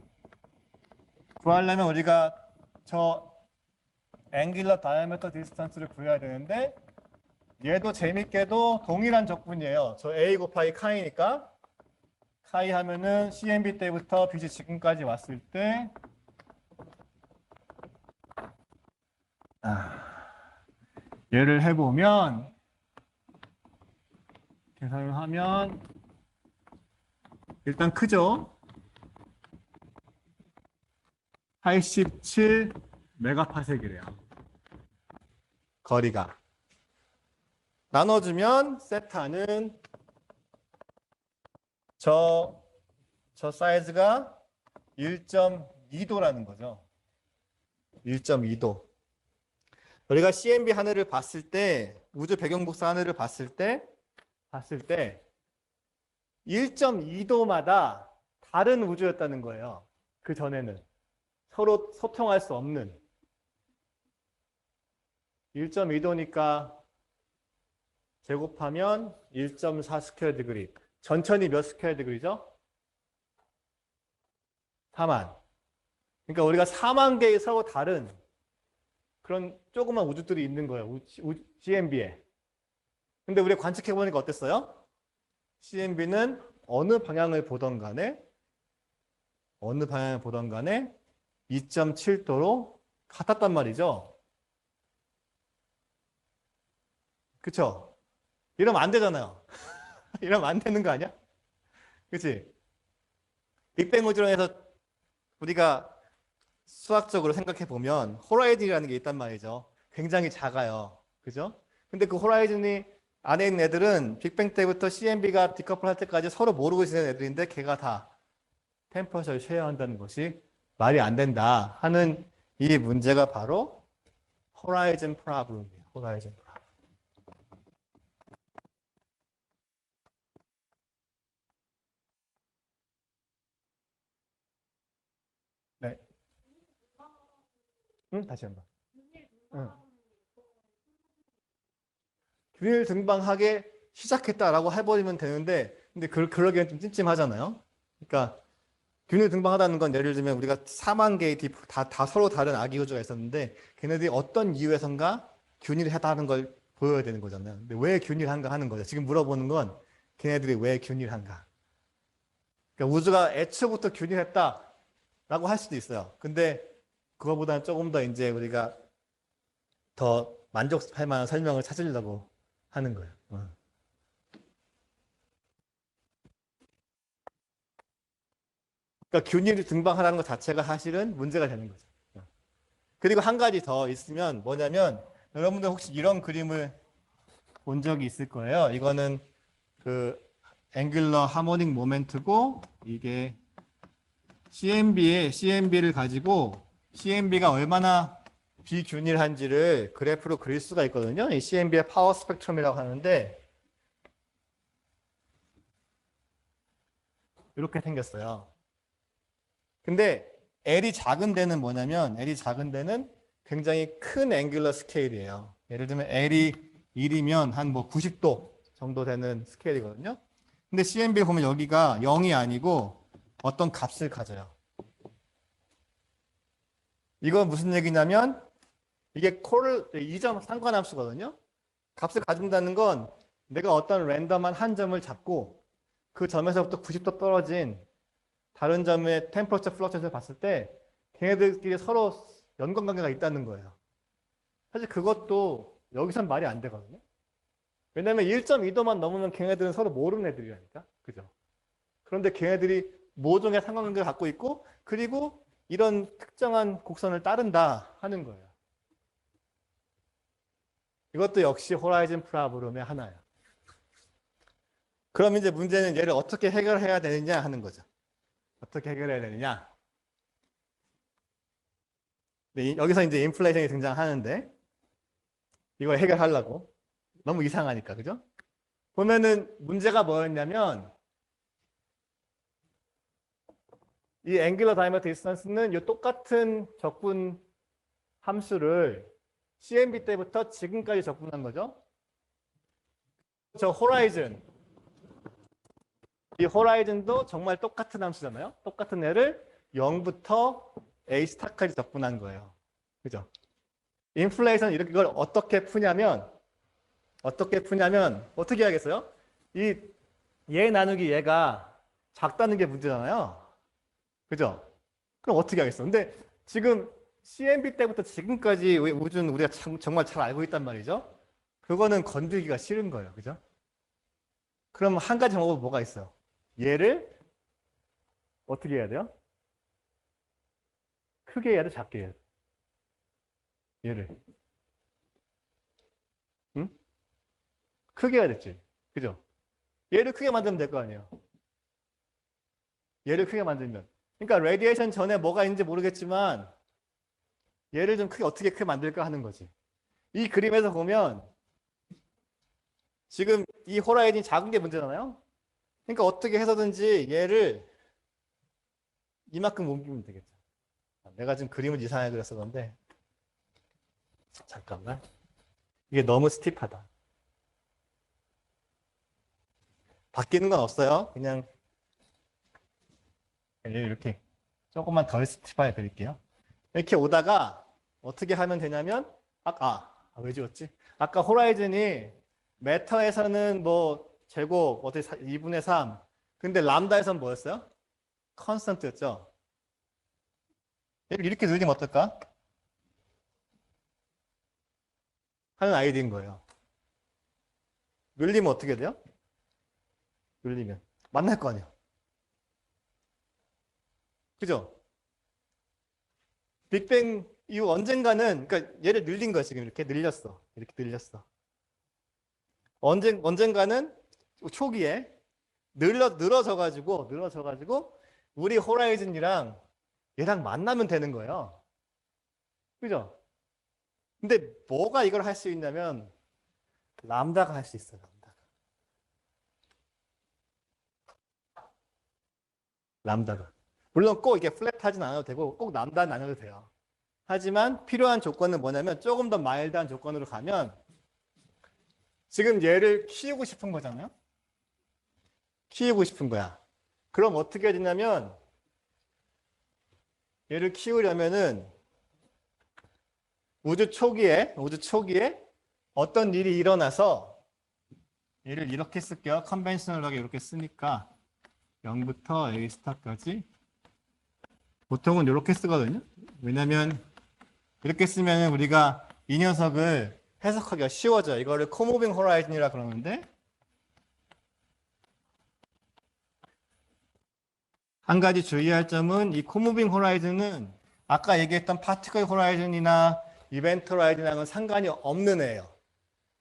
구하려면 우리가 저 앵귤러 다이아메터 디스턴스를 구해야 되는데 얘도 재밌게도 동일한 적분이에요. 저 A 곱하기 카이니까 카이 하면은 CMB 때부터 빛이 지금까지 왔을 때 얘를 해보면 계산을 하면 일단 크죠? 87 메가파섹이래요. 거리가. 나눠주면 세타는 저 사이즈가 1.2도라는 거죠. 1.2도. 우리가 CMB 하늘을 봤을 때 우주 배경복사 하늘을 봤을 때 1.2도마다 다른 우주였다는 거예요. 그 전에는 서로 소통할 수 없는 1.2도니까 제곱하면 1.4 스퀘어 디그리. 전천이 몇 스퀘어 디그리죠? 4만. 그러니까 우리가 4만 개의 서로 다른 그런 조그만 우주들이 있는 거예요. CMB에. 근데 우리가 관측해 보니까 어땠어요? CMB는 어느 방향을 보던 간에 2.7도로 같았단 말이죠. 그쵸? 이러면 안 되잖아요. 이러면 안 되는 거 아니야? 그치? 빅뱅 우주론에서 우리가 수학적으로 생각해 보면 호라이즌이라는 게 있단 말이죠. 굉장히 작아요. 그죠? 근데 그 호라이즌이 안에 있는 애들은 빅뱅 때부터 CMB가 디커플 할 때까지 서로 모르고 지낸 애들인데 걔가 다 템퍼처를 쉐어한다는 것이 말이 안 된다 하는 이 문제가 바로 horizon problem이에요. horizon problem. 네. 응? 다시 한번. 응. 균일 등방하게 시작했다라고 해버리면 되는데, 근데 그러기엔 좀 찜찜하잖아요. 그러니까 균일 등방하다는 건 예를 들면 우리가 4만 개의 다 서로 다른 아기 우주가 있었는데 걔네들이 어떤 이유에선가 균일하다는 걸 보여야 되는 거잖아요. 근데 왜 균일한가 하는 거죠. 지금 물어보는 건 걔네들이 왜 균일한가. 그러니까 우주가 애초부터 균일했다라고 할 수도 있어요. 근데 그거보다는 조금 더 이제 우리가 더 만족할 만한 설명을 찾으려고 하는 거예요. 그러니까 균일이 등방하라는 것 자체가 사실은 문제가 되는 거죠. 그리고 한 가지 더 있으면 뭐냐면 여러분들 혹시 이런 그림을 본 적이 있을 거예요. 이거는 그 앵귤러 하모닉 모멘트고 이게 CMB를 가지고 CMB가 얼마나 비균일한지를 그래프로 그릴 수가 있거든요. 이 CMB의 파워 스펙트럼이라고 하는데 이렇게 생겼어요. 근데 L이 작은 데는 뭐냐면 L이 작은 데는 굉장히 큰 앵귤러 스케일이에요. 예를 들면 L이 1이면 한 뭐 90도 정도 되는 스케일이거든요. 근데 CMB 보면 여기가 0이 아니고 어떤 값을 가져요. 이건 무슨 얘기냐면 이게 이점 상관함수거든요. 값을 가진다는 건 내가 어떤 랜덤한 한 점을 잡고 그 점에서부터 90도 떨어진 다른 점의 템퍼처 플럭처를 봤을 때 걔네들끼리 서로 연관관계가 있다는 거예요. 사실 그것도 여기선 말이 안 되거든요. 왜냐면 1.2도만 넘으면 걔네들은 서로 모르는 애들이라니까. 그죠? 그런데 걔네들이 모종의 상관관계를 갖고 있고 그리고 이런 특정한 곡선을 따른다 하는 거예요. 이것도 역시 호라이즌 프로블럼의 하나예요. 그럼 이제 문제는 얘를 어떻게 해결해야 되느냐 하는 거죠. 어떻게 해결해야 되느냐. 네, 여기서 이제 인플레이션이 등장하는데 이걸 해결하려고 너무 이상하니까 그죠? 보면은 문제가 뭐였냐면 이 앵귤러 다이아메터 디스턴스는 이 똑같은 적분 함수를 CMB 때부터 지금까지 적분한 거죠. 저 호라이즌 이 호라이즌도 정말 똑같은 함수잖아요. 똑같은 애를 0부터 A 스타까지 적분한 거예요. 그죠? 인플레이션 이걸 어떻게 푸냐면 어떻게 하겠어요? 이 얘 나누기 얘가 작다는 게 문제잖아요. 그죠? 그럼 어떻게 하겠어? 근데 지금 CMB 때부터 지금까지 우주는 우리가 정말 잘 알고 있단 말이죠. 그거는 건들기가 싫은 거예요. 그죠? 그럼 한 가지 방법은 뭐가 있어요? 얘를 어떻게 해야 돼요? 크게 해야 돼, 작게 해야 돼? 얘를. 응? 크게 해야 됐지. 그죠? 얘를 크게 만들면 될 거 아니에요. 얘를 크게 만들면. 그러니까 레디에이션 전에 뭐가 있는지 모르겠지만 얘를 좀 어떻게 크게 만들까 하는 거지. 이 그림에서 보면 지금 이 호라이즌이 작은 게 문제잖아요. 그러니까 어떻게 해서든지 얘를 이만큼 옮기면 되겠죠. 내가 지금 그림을 이상하게 그렸어 그런데 잠깐만. 이게 너무 스티프하다. 바뀌는 건 없어요. 그냥 이렇게 조금만 덜 스티프하게 그릴게요. 이렇게 오다가 어떻게 하면 되냐면 왜 지웠지? 아까 호라이즌이 메터에서는 뭐 제곱 어떻게 2분의 3 근데 람다에서는 뭐였어요? 컨스턴트였죠. 이렇게 늘리면 어떨까? 하는 아이디어인 거예요. 늘리면 어떻게 돼요? 늘리면 만날 거 아니에요. 그죠? 빅뱅 이후 언젠가는 그러니까 얘를 늘린 거야 지금 이렇게 늘렸어. 이렇게 늘렸어. 언젠가는 초기에 늘어져 가지고 우리 호라이즌이랑 얘랑 만나면 되는 거예요. 그죠? 근데 뭐가 이걸 할 수 있냐면 람다가 할 수 있어요. 람다가. 물론 꼭 이게 플랫하진 않아도 되고 꼭 람다는 안 해도 돼요. 하지만 필요한 조건은 뭐냐면 조금 더 마일드한 조건으로 가면 지금 얘를 키우고 싶은 거잖아요. 키우고 싶은 거야. 그럼 어떻게 해야 되냐면 얘를 키우려면은 우주 초기에 어떤 일이 일어나서 얘를 이렇게 쓸게요. 컨벤셔널하게 이렇게 쓰니까 0부터 A 스타까지 보통은 이렇게 쓰거든요. 왜냐면 이렇게 쓰면 우리가 이 녀석을 해석하기가 쉬워져요. 이거를 코무빙 호라이즌이라 그러는데 한 가지 주의할 점은 이 코무빙 호라이즌은 아까 얘기했던 파티클 호라이즌이나 이벤트 호라이즌하고는 상관이 없는 애예요.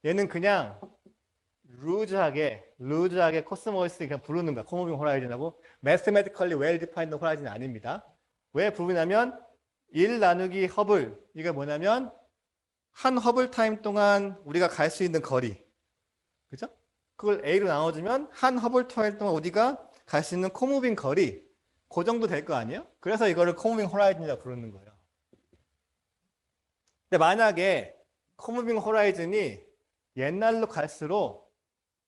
얘는 그냥 루즈하게 코스모스 그냥 부르는 거야. 코무빙 호라이즌하고 mathematically well defined 호라이즌이 아닙니다. 왜 부르냐면 1 나누기 허블 이게 뭐냐면 한 허블 타임 동안 우리가 갈 수 있는 거리 그죠? 그걸 A로 나눠주면 한 허블 타임 동안 우리가 갈 수 있는 코무빙 거리 그 정도 될 거 아니에요? 그래서 이거를 코무빙 호라이즌이라고 부르는 거예요. 근데 만약에 코무빙 호라이즌이 옛날로 갈수록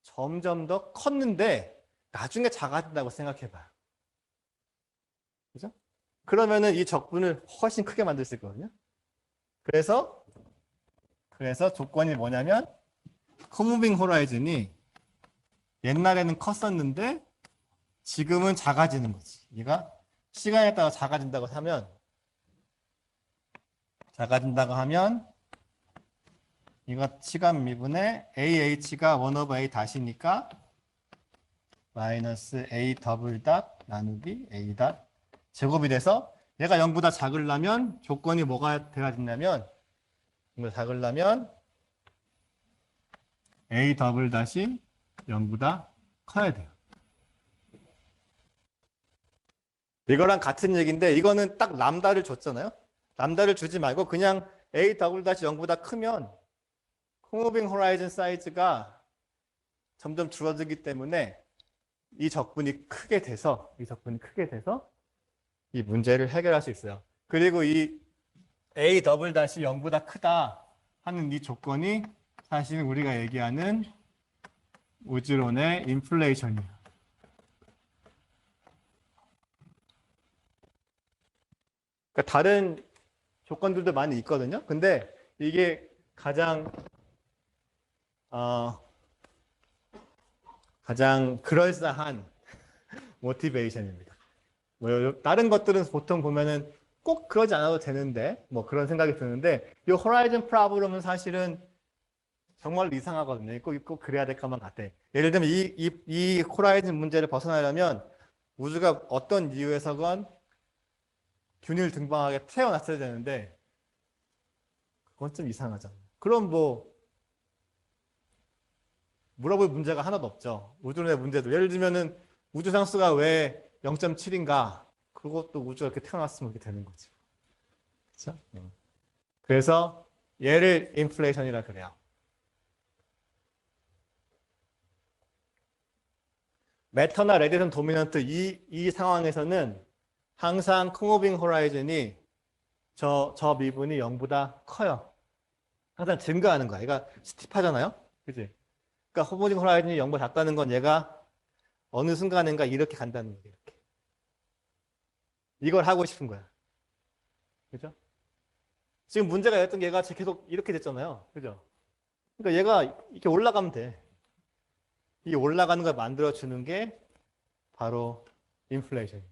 점점 더 컸는데 나중에 작아진다고 생각해봐요. 그죠? 그러면은 이 적분을 훨씬 크게 만들 수 있거든요. 그래서 조건이 뭐냐면 코무빙 호라이즌이 옛날에는 컸었는데 지금은 작아지는 거지. 얘가 시간에 따라 작아진다고 하면 이거 시간 미분에 AH가 1/A 다시니까 마이너스 A 더블 닷 나누기 A 닷 제곱이 돼서 얘가 0보다 작으려면 조건이 뭐가 돼야 된다면 0보다 작으려면 A 더블 닷이 0보다 커야 돼요. 이거랑 같은 얘기인데 이거는 딱 람다를 줬잖아요. 람다를 주지 말고 그냥 A 더블 닷이 0보다 크면 코무빙 호라이즌 사이즈가 점점 줄어들기 때문에 이 적분이 크게 돼서 이 문제를 해결할 수 있어요. 그리고 이 A 더블 닷이 0보다 크다 하는 이 조건이 사실은 우리가 얘기하는 우주론의 인플레이션이에요. 그러니까 다른 조건들도 많이 있거든요. 근데 이게 가장 그럴싸한 모티베이션입니다. 뭐 다른 것들은 보통 보면은 꼭 그러지 않아도 되는데 뭐 그런 생각이 드는데 이 호라이즌 프로블럼은 사실은 정말 이상하거든요. 꼭 그래야 될 것만 같아. 예를 들면 이 호라이즌 문제를 벗어나려면 우주가 어떤 이유에서건 균일 등방하게 태어났어야 되는데 그건 좀 이상하잖아요. 그럼 뭐 물어볼 문제가 하나도 없죠. 우주론의 문제도 예를 들면은 우주상수가 왜 0.7인가? 그것도 우주가 이렇게 태어났으면 이렇게 되는 거지. 그렇죠? 그래서 얘를 인플레이션이라 그래요. 매터나 레디션 도미넌트 이 상황에서는 항상 코무빙 호라이즌이 저 미분이 0보다 커요. 항상 증가하는 거야. 얘가 스티프하잖아요. 그지? 그러니까 코무빙 호라이즌이 0보다 작다는 건 얘가 어느 순간인가 이렇게 간다는 거예요. 이렇게. 이걸 하고 싶은 거야. 그죠? 지금 문제가 였던 얘가 계속 이렇게 됐잖아요. 그죠? 그러니까 얘가 이렇게 올라가면 돼. 이 올라가는 걸 만들어주는 게 바로 인플레이션.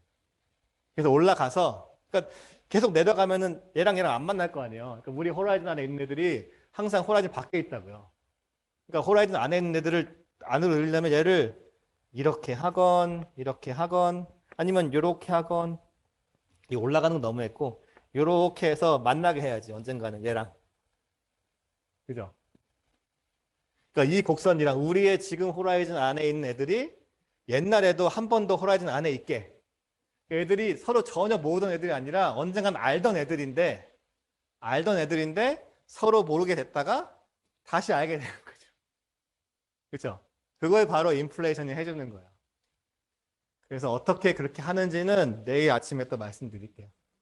그래서 올라가서, 그러니까 계속 내려가면은 얘랑 안 만날 거 아니에요. 그러니까 우리 호라이즌 안에 있는 애들이 항상 호라이즌 밖에 있다고요. 그러니까 호라이즌 안에 있는 애들을 안으로 늘리려면 얘를 이렇게 하건, 아니면 이렇게 하건, 이 올라가는 건 너무했고, 이렇게 해서 만나게 해야지, 언젠가는 얘랑. 그죠? 그러니까 이 곡선이랑 우리의 지금 호라이즌 안에 있는 애들이 옛날에도 한 번 더 호라이즌 안에 있게 애들이 서로 전혀 모르던 애들이 아니라 언젠간 알던 애들인데 서로 모르게 됐다가 다시 알게 되는 거죠. 그렇죠? 그걸 바로 인플레이션이 해주는 거예요. 그래서 어떻게 그렇게 하는지는 내일 아침에 또 말씀드릴게요.